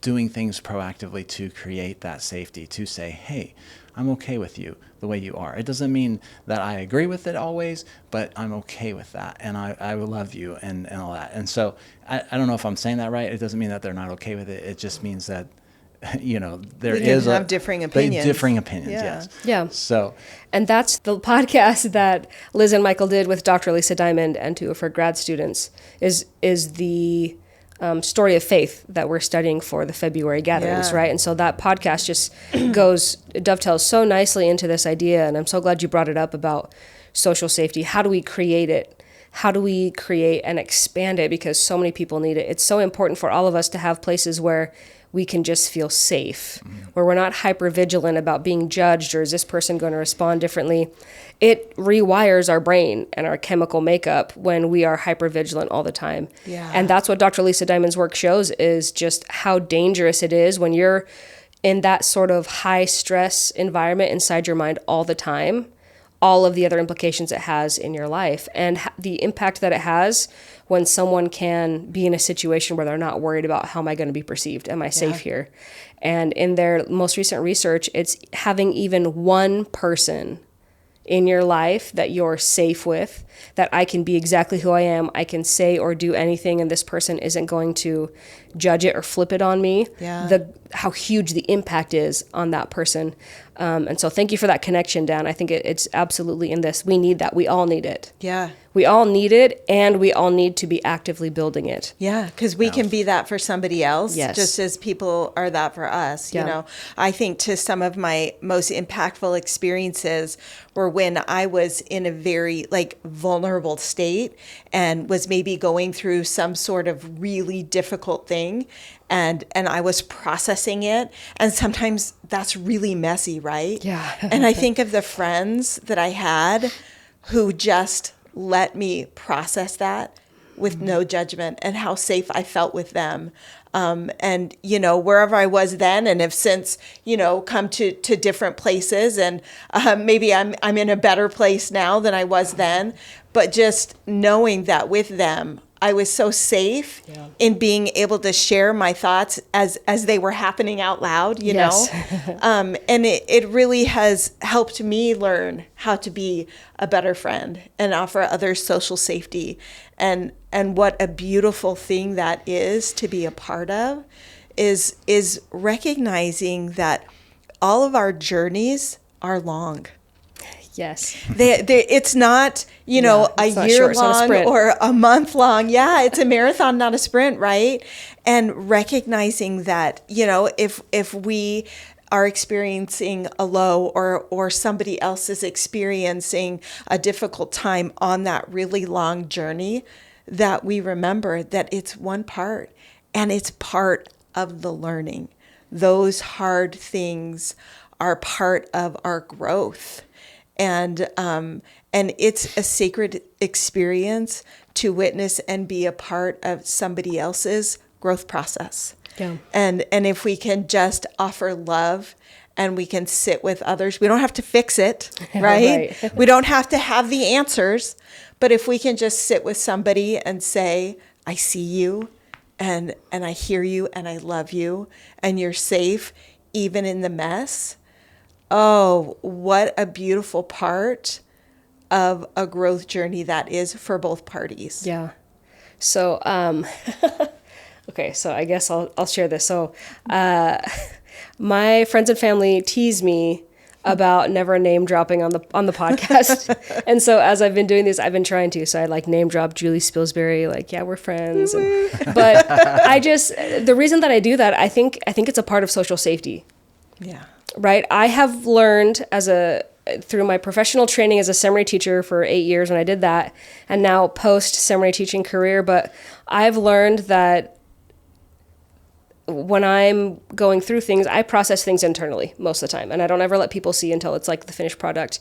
Speaker 5: doing things proactively to create that safety, to say, hey, I'm okay with you the way you are. It doesn't mean that I agree with it always, but I'm okay with that, and I will love you and all that. And so I don't know if I'm saying that right. It doesn't mean that they're not okay with it. It just means that, there
Speaker 4: We
Speaker 5: is
Speaker 4: can have differing opinions.
Speaker 5: Differing opinions,
Speaker 4: Yeah.
Speaker 5: yes.
Speaker 3: Yeah.
Speaker 5: So
Speaker 3: And that's the podcast that Liz and Michael did with Dr. Lisa Diamond and two of her grad students, is the story of faith that we're studying for the February gatherings,
Speaker 4: Yeah.
Speaker 3: right? And so that podcast just dovetails so nicely into this idea. And I'm so glad you brought it up about social safety. How do we create it? How do we create and expand it? Because so many people need it. It's so important for all of us to have places where we can just feel safe, where we're not hyper vigilant about being judged, or is this person going to respond differently? It rewires our brain and our chemical makeup when we are hyper vigilant all the time.
Speaker 4: Yeah.
Speaker 3: And that's what Dr. Lisa Diamond's work shows, is just how dangerous it is when you're in that sort of high stress environment inside your mind all the time, all of the other implications it has in your life, and the impact that it has when someone can be in a situation where they're not worried about, how am I going to be perceived? Am I safe here? And in their most recent research, it's having even one person in your life that you're safe with, that I can be exactly who I am, I can say or do anything, and this person isn't going to judge it or flip it on me.
Speaker 4: Yeah.
Speaker 3: How huge the impact is on that person. And so thank you for that connection, Dan. I think it's absolutely in this. We need that. We all need it.
Speaker 4: Yeah.
Speaker 3: We all need it, and we all need to be actively building it.
Speaker 4: Yeah, because we can be that for somebody else,
Speaker 3: Yes.
Speaker 4: just as people are that for us.
Speaker 3: Yeah.
Speaker 4: I think to some of my most impactful experiences were when I was in a very vulnerable state and was maybe going through some sort of really difficult thing, and I was processing it. And sometimes that's really messy, right?
Speaker 3: Yeah.
Speaker 4: And I think of the friends that I had who just let me process that with no judgment, and how safe I felt with them. And, wherever I was then and have since, come to different places, and maybe I'm in a better place now than I was then, but just knowing that with them, I was so safe in being able to share my thoughts as they were happening out loud,
Speaker 3: Yes.
Speaker 4: And it really has helped me learn how to be a better friend and offer others social safety. And what a beautiful thing that is to be a part of is recognizing that all of our journeys are long.
Speaker 3: Yes.
Speaker 4: It's not,
Speaker 3: it's
Speaker 4: a
Speaker 3: not
Speaker 4: year
Speaker 3: short, it's not a
Speaker 4: long
Speaker 3: sprint.
Speaker 4: or a month long. Yeah, it's a marathon, not a sprint, right? And recognizing that, if we are experiencing a low, or somebody else is experiencing a difficult time on that really long journey, that we remember that it's one part, and it's part of the learning. Those hard things are part of our growth. And it's a sacred experience to witness and be a part of somebody else's growth process.
Speaker 3: Yeah.
Speaker 4: And if we can just offer love and we can sit with others, we don't have to fix it, right?
Speaker 3: Right.
Speaker 4: We don't have to have the answers, but if we can just sit with somebody and say, I see you and I hear you and I love you and you're safe even in the mess. Oh, what a beautiful part of a growth journey that is for both parties.
Speaker 3: Yeah. So, okay, so I guess I'll share this. So, my friends and family tease me about never name dropping on the podcast. And so as I've been doing this, I've been trying to. So I like name drop Julie Spilsbury, like, yeah, we're friends. But the reason that I do that, I think it's a part of social safety.
Speaker 4: Yeah.
Speaker 3: Right? I have learned through my professional training as a seminary teacher for 8 years when I did that, and now post seminary teaching career, but I've learned that when I'm going through things, I process things internally most of the time, and I don't ever let people see until it's like the finished product.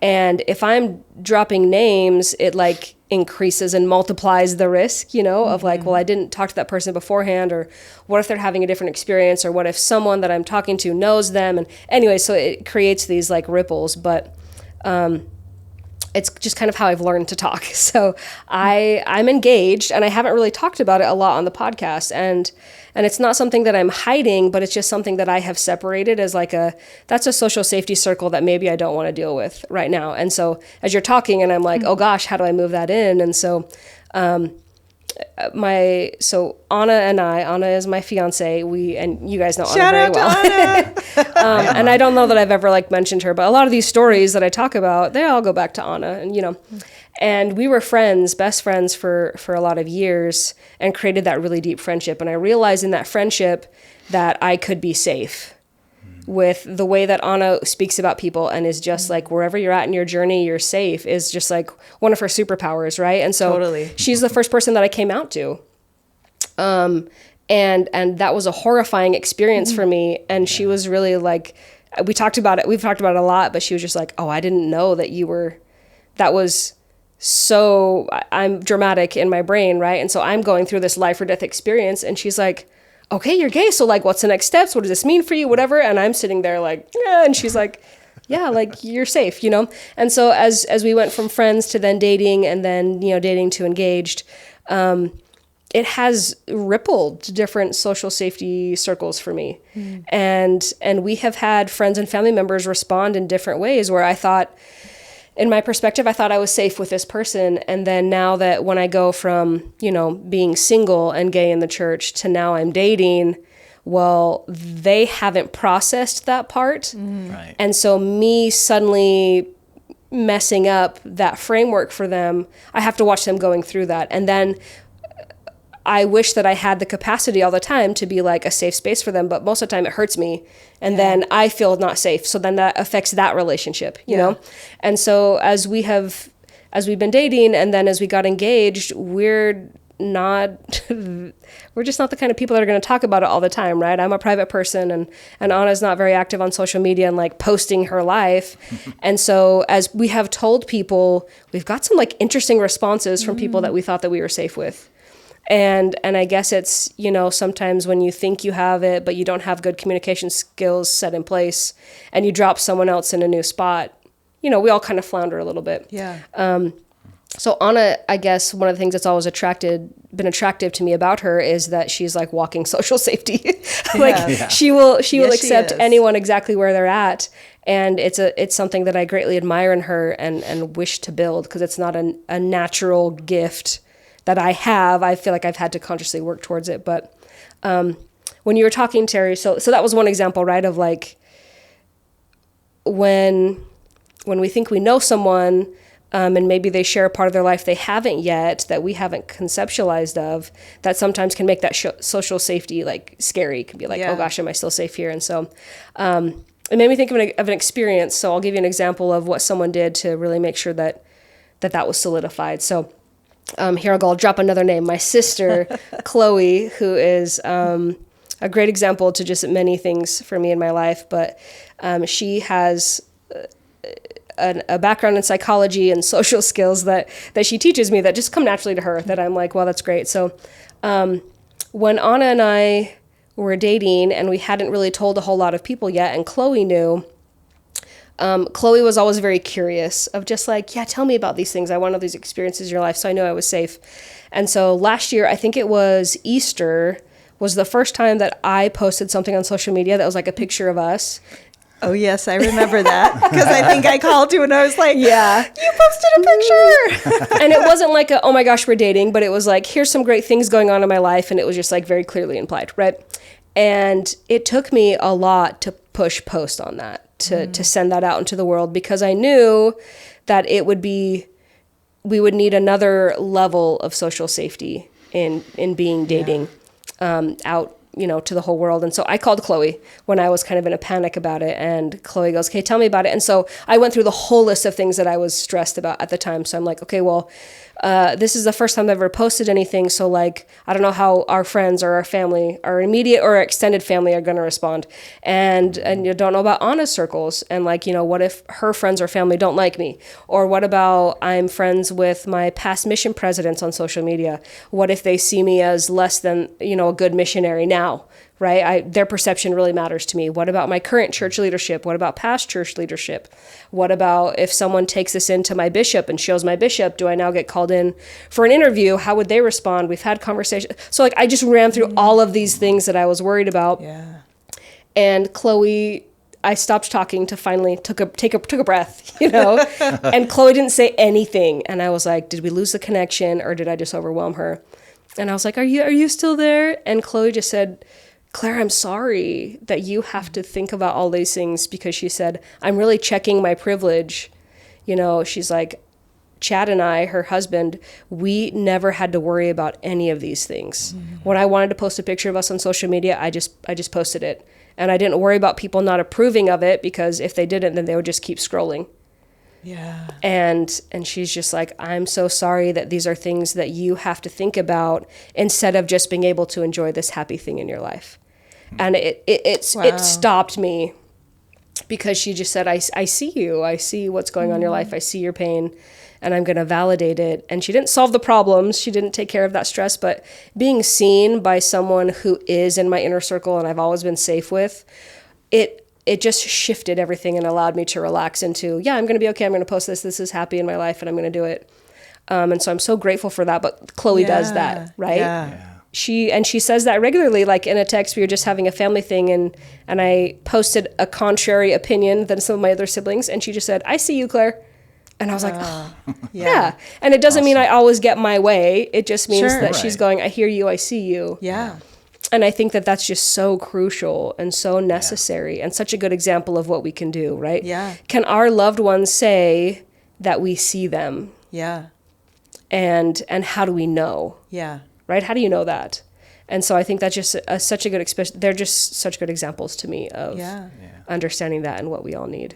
Speaker 3: And if I'm dropping names, it like increases and multiplies the risk, of like, well, I didn't talk to that person beforehand, or what if they're having a different experience, or what if someone that I'm talking to knows them? And anyway, so it creates these like ripples, but it's just kind of how I've learned to talk. So I'm engaged, and I haven't really talked about it a lot on the podcast, and it's not something that I'm hiding, but it's just something that I have separated as like that's a social safety circle that maybe I don't want to deal with right now. And so as you're talking, and I'm like, oh gosh, how do I move that in? And so Anna is my fiance. And you guys know
Speaker 4: Shout
Speaker 3: Anna very
Speaker 4: out
Speaker 3: well.
Speaker 4: to Anna.
Speaker 3: And I don't know that I've ever like mentioned her, but a lot of these stories that I talk about, they all go back to Anna, and we were best friends for a lot of years, and created that really deep friendship. And I realized in that friendship that I could be safe with the way that Anna speaks about people, and is just like, wherever you're at in your journey, you're safe, is just like one of her superpowers, right? And so
Speaker 4: Totally.
Speaker 3: She's the first person that I came out to. And that was a horrifying experience for me. And she was really like, we've talked about it a lot, but she was just like, oh, I didn't know that was so, I'm dramatic in my brain, right? And so I'm going through this life or death experience, and she's like, okay, you're gay, so like, what's the next steps? What does this mean for you? Whatever. And I'm sitting there like, yeah, and she's like, yeah, like, you're safe, And so as we went from friends to then dating, and then, dating to engaged, it has rippled to different social safety circles for me. And we have had friends and family members respond in different ways, where I thought, in my perspective, I thought I was safe with this person. And then now that when I go from, being single and gay in the church to now I'm dating, well, they haven't processed that part.
Speaker 5: Right.
Speaker 3: And so me suddenly messing up that framework for them, I have to watch them going through that. And then I wish that I had the capacity all the time to be like a safe space for them, but most of the time it hurts me, and then I feel not safe. So then that affects that relationship, you know? And so as we've been dating, and then as we got engaged, we're just not the kind of people that are going to talk about it all the time, right? I'm a private person, and Anna's not very active on social media and like posting her life. And so as we have told people, we've got some like interesting responses from people that we thought that we were safe with. And I guess it's, sometimes when you think you have it, but you don't have good communication skills set in place, and you drop someone else in a new spot, we all kind of flounder a little bit.
Speaker 4: Yeah.
Speaker 3: So Anna, I guess one of the things that's always been attractive to me about her is that she's like walking social safety. She will accept anyone exactly where they're at. And it's something that I greatly admire in her and wish to build, because it's not a natural gift that I have. I feel like I've had to consciously work towards it. But when you were talking, Terri, so that was one example, right, of like when we think we know someone, and maybe they share a part of their life they haven't yet, that we haven't conceptualized of, that sometimes can make that social safety like scary. It can be like, oh gosh, am I still safe here? And so it made me think of an experience. So I'll give you an example of what someone did to really make sure that was solidified. So here I'll drop another name. My sister, Chloe, who is a great example to just many things for me in my life, but she has a background in psychology and social skills that she teaches me that just come naturally to her, that I'm like, well, that's great. So when Anna and I were dating and we hadn't really told a whole lot of people yet, and Chloe knew, Chloe was always very curious of just like, yeah, tell me about these things. I want all these experiences in your life. So I knew I was safe. And so last year, I think it was Easter, was the first time that I posted something on social media that was like a picture of us.
Speaker 4: Oh, yes, I remember that, because I think I called you and I was like,
Speaker 3: yeah,
Speaker 4: you posted a picture.
Speaker 3: And it wasn't like oh my gosh, we're dating, but it was like, here's some great things going on in my life. And it was just like very clearly implied, right? And it took me a lot to push post on that, to send that out into the world, because I knew that we would need another level of social safety in being dating out, to the whole world. And so I called Chloe when I was kind of in a panic about it, and Chloe goes, okay, tell me about it. And so I went through the whole list of things that I was stressed about at the time. So I'm like, okay, well, this is the first time I've ever posted anything. So like, I don't know how our friends or our family, our immediate or our extended family are going to respond. And you don't know about Anna's circles. And like, what if her friends or family don't like me? Or what about I'm friends with my past mission presidents on social media? What if they see me as less than, a good missionary now? Right? Their perception really matters to me. What about my current church leadership? What about past church leadership? What about if someone takes this into my bishop and shows my bishop, do I now get called in for an interview? How would they respond? We've had conversations. So like, I just ran through all of these things that I was worried about.
Speaker 4: Yeah.
Speaker 3: And Chloe, I stopped talking to finally took a breath, and Chloe didn't say anything. And I was like, did we lose the connection, or did I just overwhelm her? And I was like, are you still there? And Chloe just said, Claire, I'm sorry that you have to think about all these things, because she said, I'm really checking my privilege. She's like, Chad and I, her husband, we never had to worry about any of these things. Mm-hmm. When I wanted to post a picture of us on social media, I just posted it. And I didn't worry about people not approving of it, because if they didn't, then they would just keep scrolling.
Speaker 4: Yeah.
Speaker 3: And she's just like, I'm so sorry that these are things that you have to think about instead of just being able to enjoy this happy thing in your life. And it stopped me, because she just said, I see you. I see what's going on in your life. I see your pain, and I'm going to validate it. And she didn't solve the problems. She didn't take care of that stress, but being seen by someone who is in my inner circle and I've always been safe with, it just shifted everything and allowed me to relax into, yeah, I'm going to be okay. I'm going to post this. This is happy in my life, and I'm going to do it. And so I'm so grateful for that. But Chloe does that, right?
Speaker 4: Yeah.
Speaker 3: She says that regularly, like in a text, we were just having a family thing, and I posted a contrary opinion than some of my other siblings, and she just said, I see you, Claire. And I was like, oh, yeah. And it doesn't mean I always get my way. It just means that she's going, I hear you, I see you.
Speaker 4: Yeah.
Speaker 3: And I think that that's just so crucial and so necessary and such a good example of what we can do, right?
Speaker 4: Yeah.
Speaker 3: Can our loved ones say that we see them?
Speaker 4: Yeah.
Speaker 3: And how do we know?
Speaker 4: Yeah.
Speaker 3: Right? How do you know that? And so I think that's just such a good, they're just such good examples to me of understanding that and what we all need.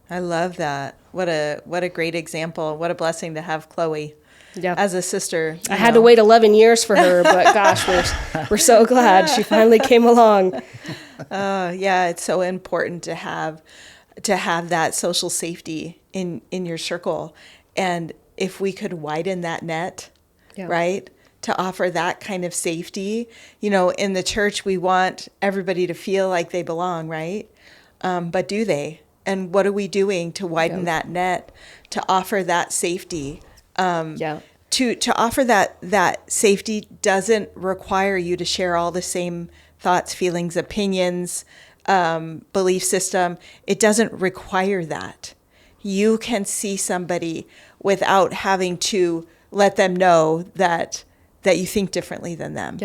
Speaker 4: I love that. What a great example. What a blessing to have Chloe
Speaker 3: Yeah.
Speaker 4: as a sister.
Speaker 3: I had to wait 11 years for her, but gosh, we're so glad she finally came along.
Speaker 4: Yeah, it's so important to have that social safety in your circle. And if we could widen that net, right, to offer that kind of safety, in the church, we want everybody to feel like they belong, right? But do they? And what are we doing to widen that net, to offer that safety? To offer that safety doesn't require you to share all the same thoughts, feelings, opinions, belief system. It doesn't require that. You can see somebody without having to let them know that you think differently than them.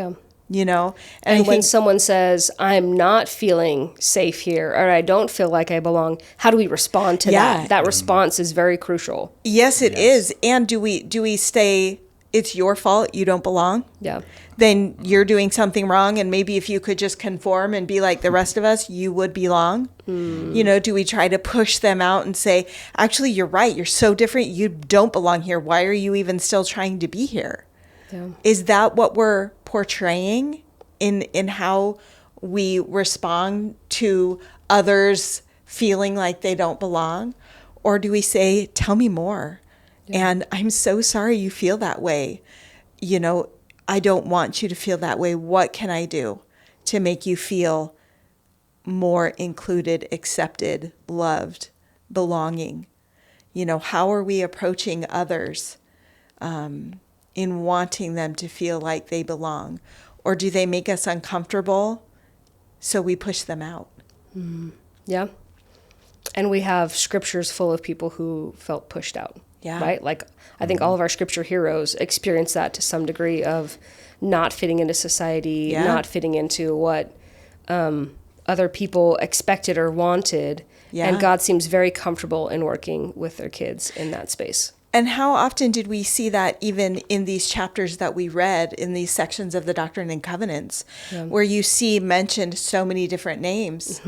Speaker 3: Yeah.
Speaker 4: And
Speaker 3: when someone says, I'm not feeling safe here, or I don't feel like I belong, how do we respond to that? That response is very crucial.
Speaker 4: Yes, it is. And do we say, it's your fault, you don't belong?
Speaker 3: Yeah.
Speaker 4: Then you're doing something wrong, and maybe if you could just conform and be like the rest of us, you would belong. Do we try to push them out and say, actually, you're right, you're so different, you don't belong here. Why are you even still trying to be here? Yeah. Is that what we're portraying in how we respond to others feeling like they don't belong? Or do we say, tell me more? And I'm so sorry you feel that way. You know, I don't want you to feel that way. What can I do to make you feel more included, accepted, loved, belonging? You know, how are we approaching others in wanting them to feel like they belong? Or do they make us uncomfortable, so we push them out?
Speaker 3: Yeah. And we have scriptures full of people who felt pushed out.
Speaker 4: Yeah.
Speaker 3: Right? Like, I think all of our scripture heroes experience that to some degree of not fitting into society,
Speaker 4: Yeah.
Speaker 3: not fitting into what other people expected or wanted.
Speaker 4: Yeah.
Speaker 3: And God seems very comfortable in working with their kids in that space.
Speaker 4: And how often did we see that even in these chapters that we read, in these sections of the Doctrine and Covenants, where you see mentioned so many different names,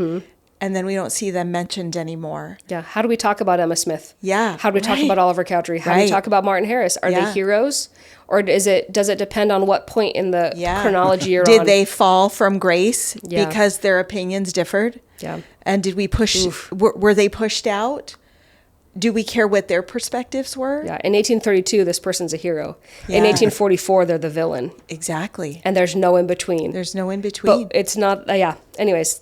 Speaker 4: and then we don't see them mentioned anymore?
Speaker 3: Yeah. How do we talk about Emma Smith?
Speaker 4: Yeah,
Speaker 3: How do we talk
Speaker 4: right.
Speaker 3: about Oliver Cowdery? How do we
Speaker 4: Right.
Speaker 3: talk about Martin Harris? Are
Speaker 4: Yeah.
Speaker 3: they heroes? Or does it depend on what point in the chronology you're on?
Speaker 4: Did they fall from grace
Speaker 3: Yeah.
Speaker 4: because their opinions differed?
Speaker 3: Yeah.
Speaker 4: And did we push, were they pushed out? Do we care what their perspectives were?
Speaker 3: Yeah. In 1832, this person's a hero.
Speaker 4: Yeah.
Speaker 3: In 1844, they're the villain.
Speaker 4: Exactly.
Speaker 3: And there's no in between.
Speaker 4: There's no in between.
Speaker 3: But it's not, Anyways,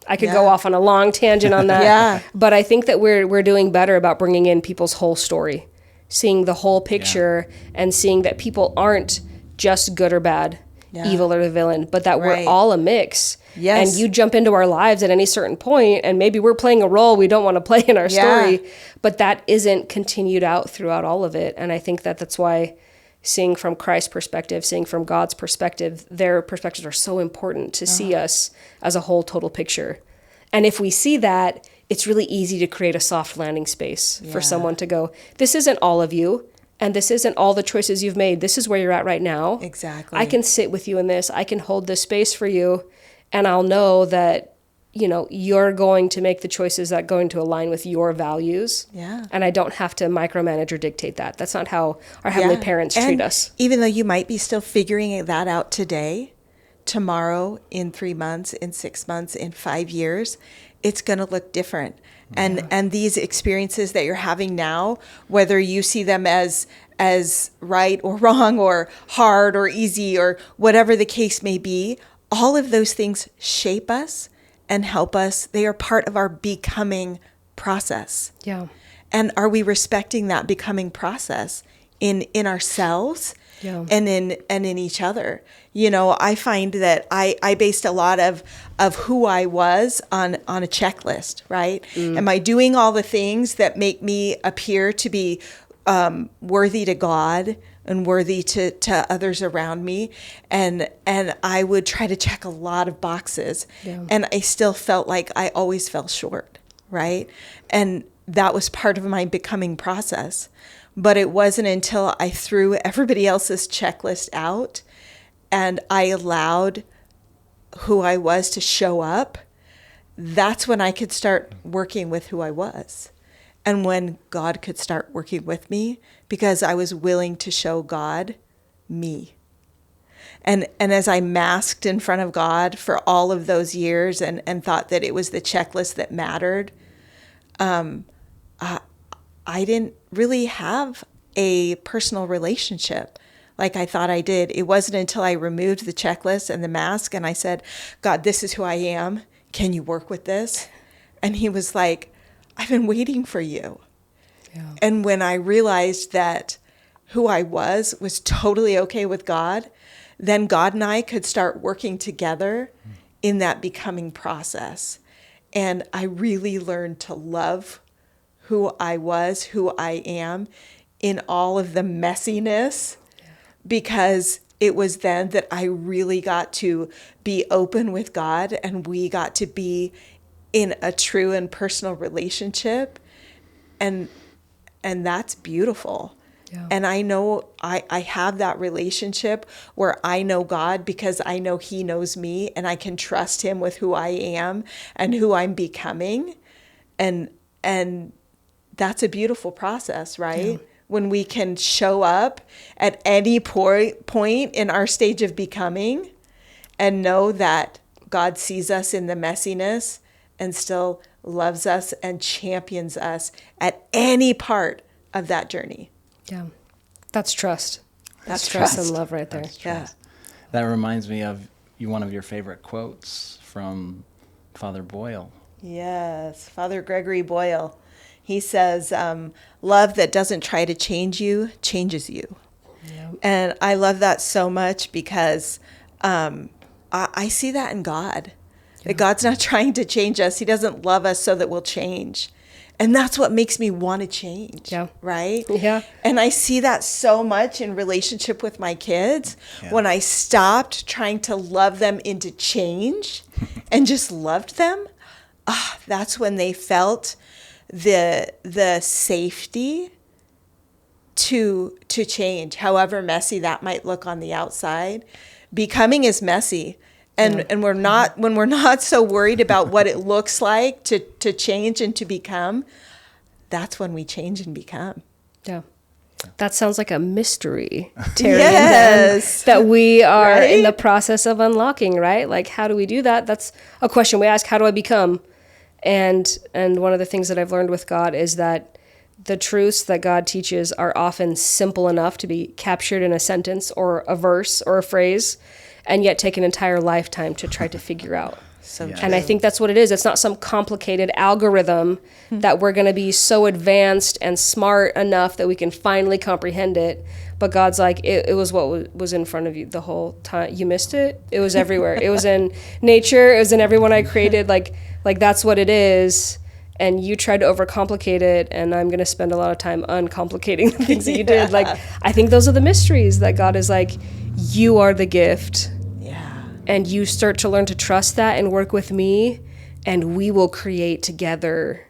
Speaker 3: I could
Speaker 4: Yeah.
Speaker 3: go off on a long tangent on that.
Speaker 4: Yeah.
Speaker 3: But I think that we're doing better about bringing in people's whole story, seeing the whole picture, and seeing that people aren't just good or bad,
Speaker 4: Yeah.
Speaker 3: evil or the villain, but that
Speaker 4: Right.
Speaker 3: we're all a mix.
Speaker 4: Yes.
Speaker 3: And you jump into our lives at any certain point, and maybe we're playing a role we don't want to play in our story, but that isn't continued out throughout all of it. And I think that that's why seeing from Christ's perspective, seeing from God's perspective, their perspectives are so important to see us as a whole total picture. And if we see that, it's really easy to create a soft landing space for someone to go, this isn't all of you, and this isn't all the choices you've made. This is where you're at right now.
Speaker 4: Exactly.
Speaker 3: I can sit with you in this. I can hold this space for you, and I'll know that, you know, you're going to make the choices that are going to align with your values.
Speaker 4: Yeah.
Speaker 3: And I don't have to micromanage or dictate that. That's not how our heavenly parents treat
Speaker 4: And
Speaker 3: us.
Speaker 4: even though you might be still figuring that out today, tomorrow, in 3 months, in 6 months, in 5 years, it's going to look different. And these experiences that you're having now, whether you see them as right or wrong or hard or easy or whatever the case may be, all of those things shape us and help us. They are part of our becoming process.
Speaker 3: Yeah.
Speaker 4: And are we respecting that becoming process in ourselves and in each other? You know, I find that I based a lot of who I was on a checklist, right? Am I doing all the things that make me appear to be worthy to God and worthy to others around me? And I would try to check a lot of boxes, and I still felt like I always fell short, right? And that was part of my becoming process. But it wasn't until I threw everybody else's checklist out and I allowed who I was to show up, that's when I could start working with who I was. And when God could start working with me, because I was willing to show God me. And as I masked in front of God for all of those years and thought that it was the checklist that mattered, I didn't really have a personal relationship like I thought I did. It wasn't until I removed the checklist and the mask and I said, God, this is who I am. Can you work with this? And he was like, I've been waiting for you. Yeah. And when I realized that who I was totally okay with God, then God and I could start working together in that becoming process. And I really learned to love who I was, who I am, in all of the messiness, because it was then that I really got to be open with God and we got to be in a true and personal relationship. And that's beautiful. Yeah. And I know I have that relationship where I know God because I know he knows me and I can trust him with who I am and who I'm becoming. And that's a beautiful process, right? Yeah. When we can show up at any point in our stage of becoming and know that God sees us in the messiness and still loves us and champions us at any part of that journey.
Speaker 3: Yeah. That's trust.
Speaker 4: That's
Speaker 3: trust
Speaker 4: trust.
Speaker 3: and love right there.
Speaker 4: Yeah.
Speaker 5: That reminds me of one of your favorite quotes from Father Boyle.
Speaker 4: Yes, Father Gregory Boyle. He says, love that doesn't try to change you changes you.
Speaker 3: Yeah.
Speaker 4: And I love that so much because I see that in God. That God's not trying to change us. He doesn't love us so that we'll change. And that's what makes me want to change.
Speaker 3: Yeah.
Speaker 4: Right?
Speaker 3: Yeah.
Speaker 4: And I see that so much in relationship with my kids.
Speaker 5: Yeah.
Speaker 4: When I stopped trying to love them into change and just loved them, that's when they felt the safety to change, however messy that might look on the outside. Becoming is messy. And we're not, when we're not so worried about what it looks like to change and to become, that's when we change and become.
Speaker 3: Yeah. That sounds like a mystery, Terri
Speaker 4: Yes.
Speaker 3: and Dan, that we are in the
Speaker 4: Right?
Speaker 3: process of unlocking, right? Like, how do we do that? That's a question we ask. How do I become? And one of the things that I've learned with God is that the truths that God teaches are often simple enough to be captured in a sentence or a verse or a phrase, and yet take an entire lifetime to try to figure out.
Speaker 4: So
Speaker 5: Yeah.
Speaker 3: And I think that's what it is. It's not some complicated algorithm that we're going to be so advanced and smart enough that we can finally comprehend it. But God's like, it was what was in front of you the whole time. You missed it. It was everywhere. It was in nature. It was in everyone I created. Like that's what it is. And you tried to overcomplicate it. And I'm going to spend a lot of time uncomplicating the things that you did. Like, I think those are the mysteries that God is like, you are the gift.
Speaker 4: yeah.
Speaker 3: And you start to learn to trust that and work with me, and we will create together,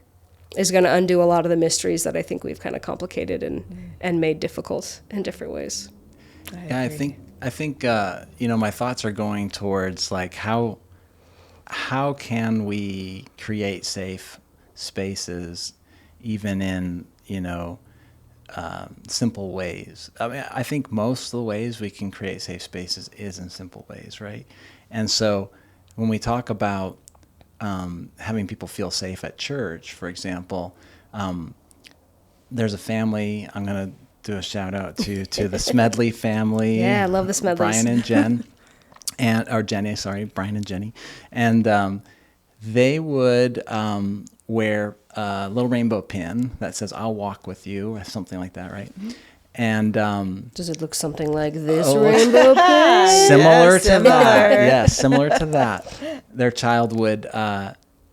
Speaker 3: is going to undo a lot of the mysteries that I think we've kind of complicated and made difficult in different ways.
Speaker 5: Yeah, I think my thoughts are going towards like how can we create safe spaces even in simple ways. I mean, I think most of the ways we can create safe spaces is in simple ways, right? And so when we talk about having people feel safe at church, for example, there's a family, I'm going to do a shout out to the Smedley family.
Speaker 3: Yeah, I love the Smedleys.
Speaker 5: Brian and Jen, Brian and Jenny. And they would wear a little rainbow pin that says, "I'll walk with you," or something like that, right?
Speaker 3: Mm-hmm.
Speaker 5: And
Speaker 3: Does it look something like this rainbow pin?
Speaker 5: similar to
Speaker 4: similar.
Speaker 5: that. Yeah, similar to that. Their child would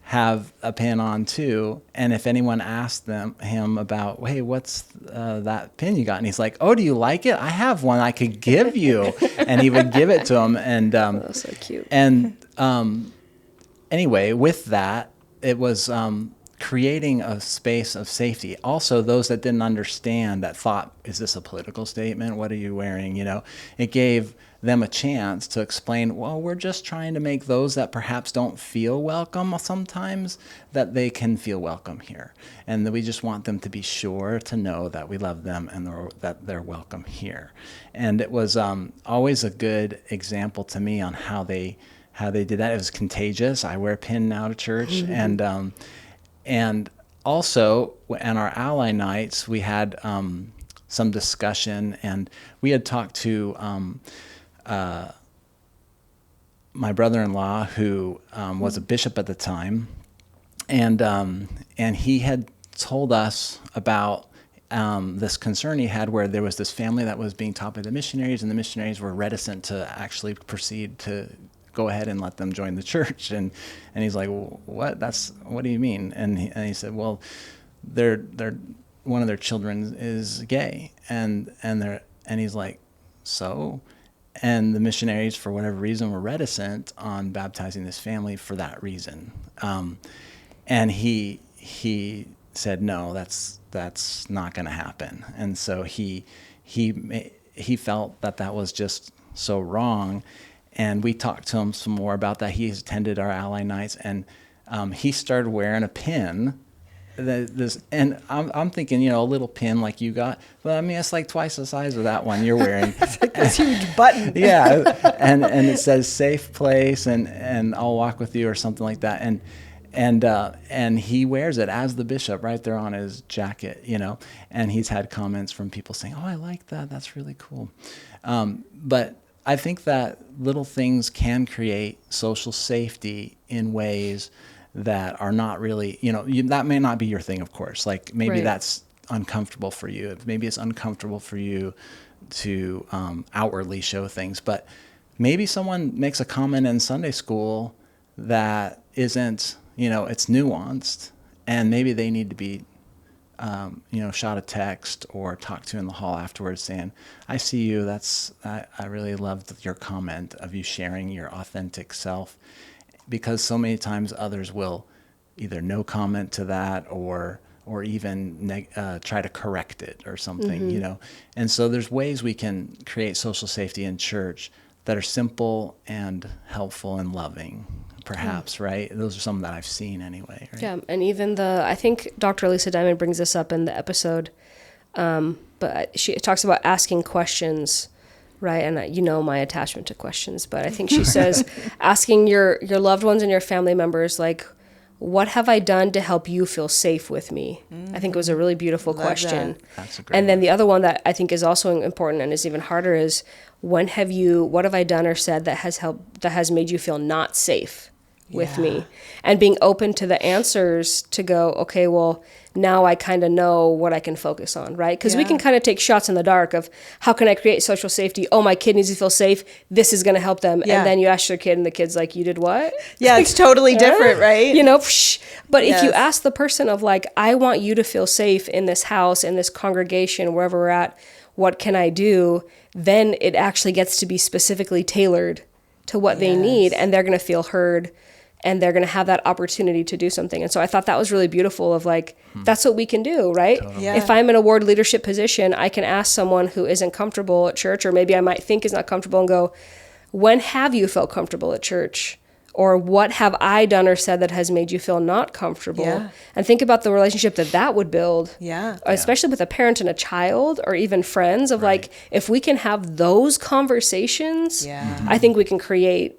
Speaker 5: have a pin on too, and if anyone asked him about, "Hey, what's that pin you got?" and he's like, "Oh, do you like it? I have one I could give you," and he would give it to him. And
Speaker 3: Oh, so cute.
Speaker 5: and anyway, with that, it was creating a space of safety. Also, those that didn't understand, that thought, is this a political statement? What are you wearing? It gave them a chance to explain, well, we're just trying to make those that perhaps don't feel welcome sometimes, that they can feel welcome here. And that we just want them to be sure to know that we love them and that they're welcome here. And it was always a good example to me on how they did that. It was contagious. I wear a pin now to church. And also, on our ally nights, we had some discussion, and we had talked to my brother-in-law, who was a bishop at the time, and he had told us about this concern he had, where there was this family that was being taught by the missionaries, and the missionaries were reticent to actually proceed to go ahead and let them join the church. And he's like, well, what do you mean? And he said, well, they're one of their children is gay, and he's like, so? And the missionaries, for whatever reason, were reticent on baptizing this family for that reason. And he said, no, that's not going to happen. And so he felt that was just so wrong. And we talked to him some more about that. He attended our ally nights, and he started wearing a pin. And I'm thinking, a little pin like you got. But I mean, it's like twice the size of that one you're wearing.
Speaker 4: It's like this huge button.
Speaker 5: Yeah, and it says "safe place" and "I'll walk with you" or something like that. And he wears it as the bishop right there on his jacket, and he's had comments from people saying, "Oh, I like that. That's really cool." But I think that little things can create social safety in ways that are not really, that may not be your thing, of course. Like maybe
Speaker 3: Right.
Speaker 5: that's uncomfortable for you. Maybe it's uncomfortable for you to outwardly show things. But maybe someone makes a comment in Sunday school that isn't, it's nuanced, and maybe they need to be, shot a text or talked to in the hall afterwards saying, "I see you. I really loved your comment of you sharing your authentic self," because so many times others will either no comment to that or even try to correct it or something, And so there's ways we can create social safety in church that are simple and helpful and loving, perhaps, right? Those are some that I've seen anyway. Right?
Speaker 3: Yeah, and even I think Dr. Lisa Diamond brings this up in the episode, but she talks about asking questions, right? And my attachment to questions, but I think she says asking your loved ones and your family members, like, what have I done to help you feel safe with me? I think it was a really beautiful question.
Speaker 5: That's a great
Speaker 3: And then the other one that I think is also important and is even harder is, what have I done or said that has made you feel not safe with me? And being open to the answers to go, okay, well, now I kind of know what I can focus on, right? Because we can kind of take shots in the dark of, how can I create social safety? Oh, my kid needs to feel safe. This is going to help them.
Speaker 4: Yeah.
Speaker 3: And then you ask your kid and the kid's like, you did what?
Speaker 4: Yeah, it's totally different, right?
Speaker 3: But if you
Speaker 4: Yes.
Speaker 3: ask the person of like, I want you to feel safe in this house, in this congregation, wherever we're at, what can I do? Then it actually gets to be specifically tailored to what they need, and they're going to feel heard, and they're going to have that opportunity to do something. And so I thought that was really beautiful of like, that's what we can do, right?
Speaker 5: Totally.
Speaker 4: Yeah.
Speaker 3: If I'm in a ward leadership position, I can ask someone who isn't comfortable at church, or maybe I might think is not comfortable, and go, when have you felt comfortable at church? Or what have I done or said that has made you feel not comfortable?
Speaker 4: Yeah.
Speaker 3: And think about the relationship that would build.
Speaker 4: Yeah.
Speaker 3: Especially with a parent and a child, or even friends, of like, if we can have those conversations, I think we can create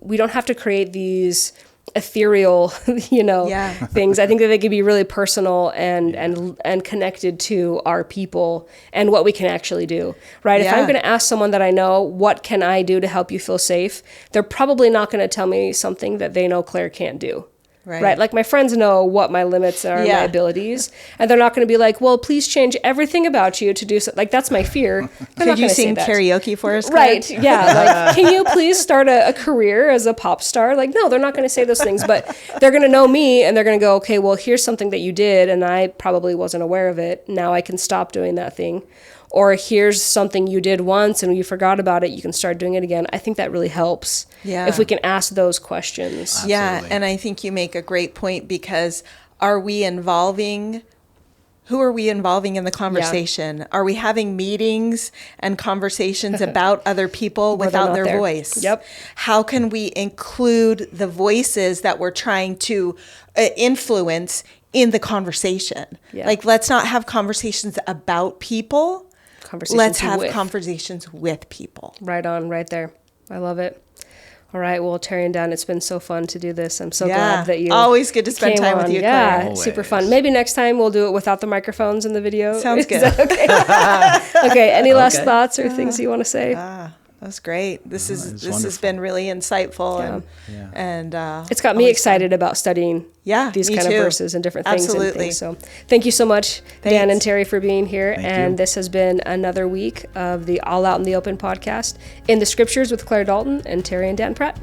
Speaker 3: we don't have to create these ethereal, things. I think that they could be really personal and connected to our people and what we can actually do, right? If I'm going to ask someone that I know, what can I do to help you feel safe? They're probably not going to tell me something that they know Claire can't do. Right. Like my friends know what my limits are, and my abilities, and they're not going to be like, well, please change everything about you to do so. Like, that's my fear.
Speaker 4: Could you sing karaoke for us, Claire?
Speaker 3: Right. Yeah. Like, can you please start a career as a pop star? Like, no, they're not going to say those things, but they're going to know me, and they're going to go, okay, well, here's something that you did, and I probably wasn't aware of it. Now I can stop doing that thing. Or here's something you did once and you forgot about it, you can start doing it again. I think that really helps if we can ask those questions.
Speaker 5: Absolutely.
Speaker 4: Yeah, and I think you make a great point, because who are we involving in the conversation? Yeah. Are we having meetings and conversations about other people without their voice?
Speaker 3: Yep.
Speaker 4: How can we include the voices that we're trying to influence in the conversation?
Speaker 3: Yeah.
Speaker 4: Like, let's not have conversations about people. Let's have conversations with people.
Speaker 3: Right on, right there. I love it. All right, well, Terri and Dan, it's been so fun to do this. I'm so glad that you
Speaker 4: always good to spend time with you, Claire.
Speaker 3: Yeah, super fun. Maybe next time we'll do it without the microphones in the video.
Speaker 4: Sounds good.
Speaker 3: Is that okay? Okay, any last thoughts or things you want to say?
Speaker 4: That's great. This has been really insightful, and
Speaker 3: it's got me excited about studying these
Speaker 4: me
Speaker 3: kind
Speaker 4: too.
Speaker 3: of verses and different things.
Speaker 4: Absolutely.
Speaker 3: And things. So thank you so much, Dan and Terri, for being here.
Speaker 5: Thank
Speaker 3: and
Speaker 5: you.
Speaker 3: this has been another week of the All Out in the Open podcast, In the Scriptures with Clare Dalton and Terri and Dan Pratt.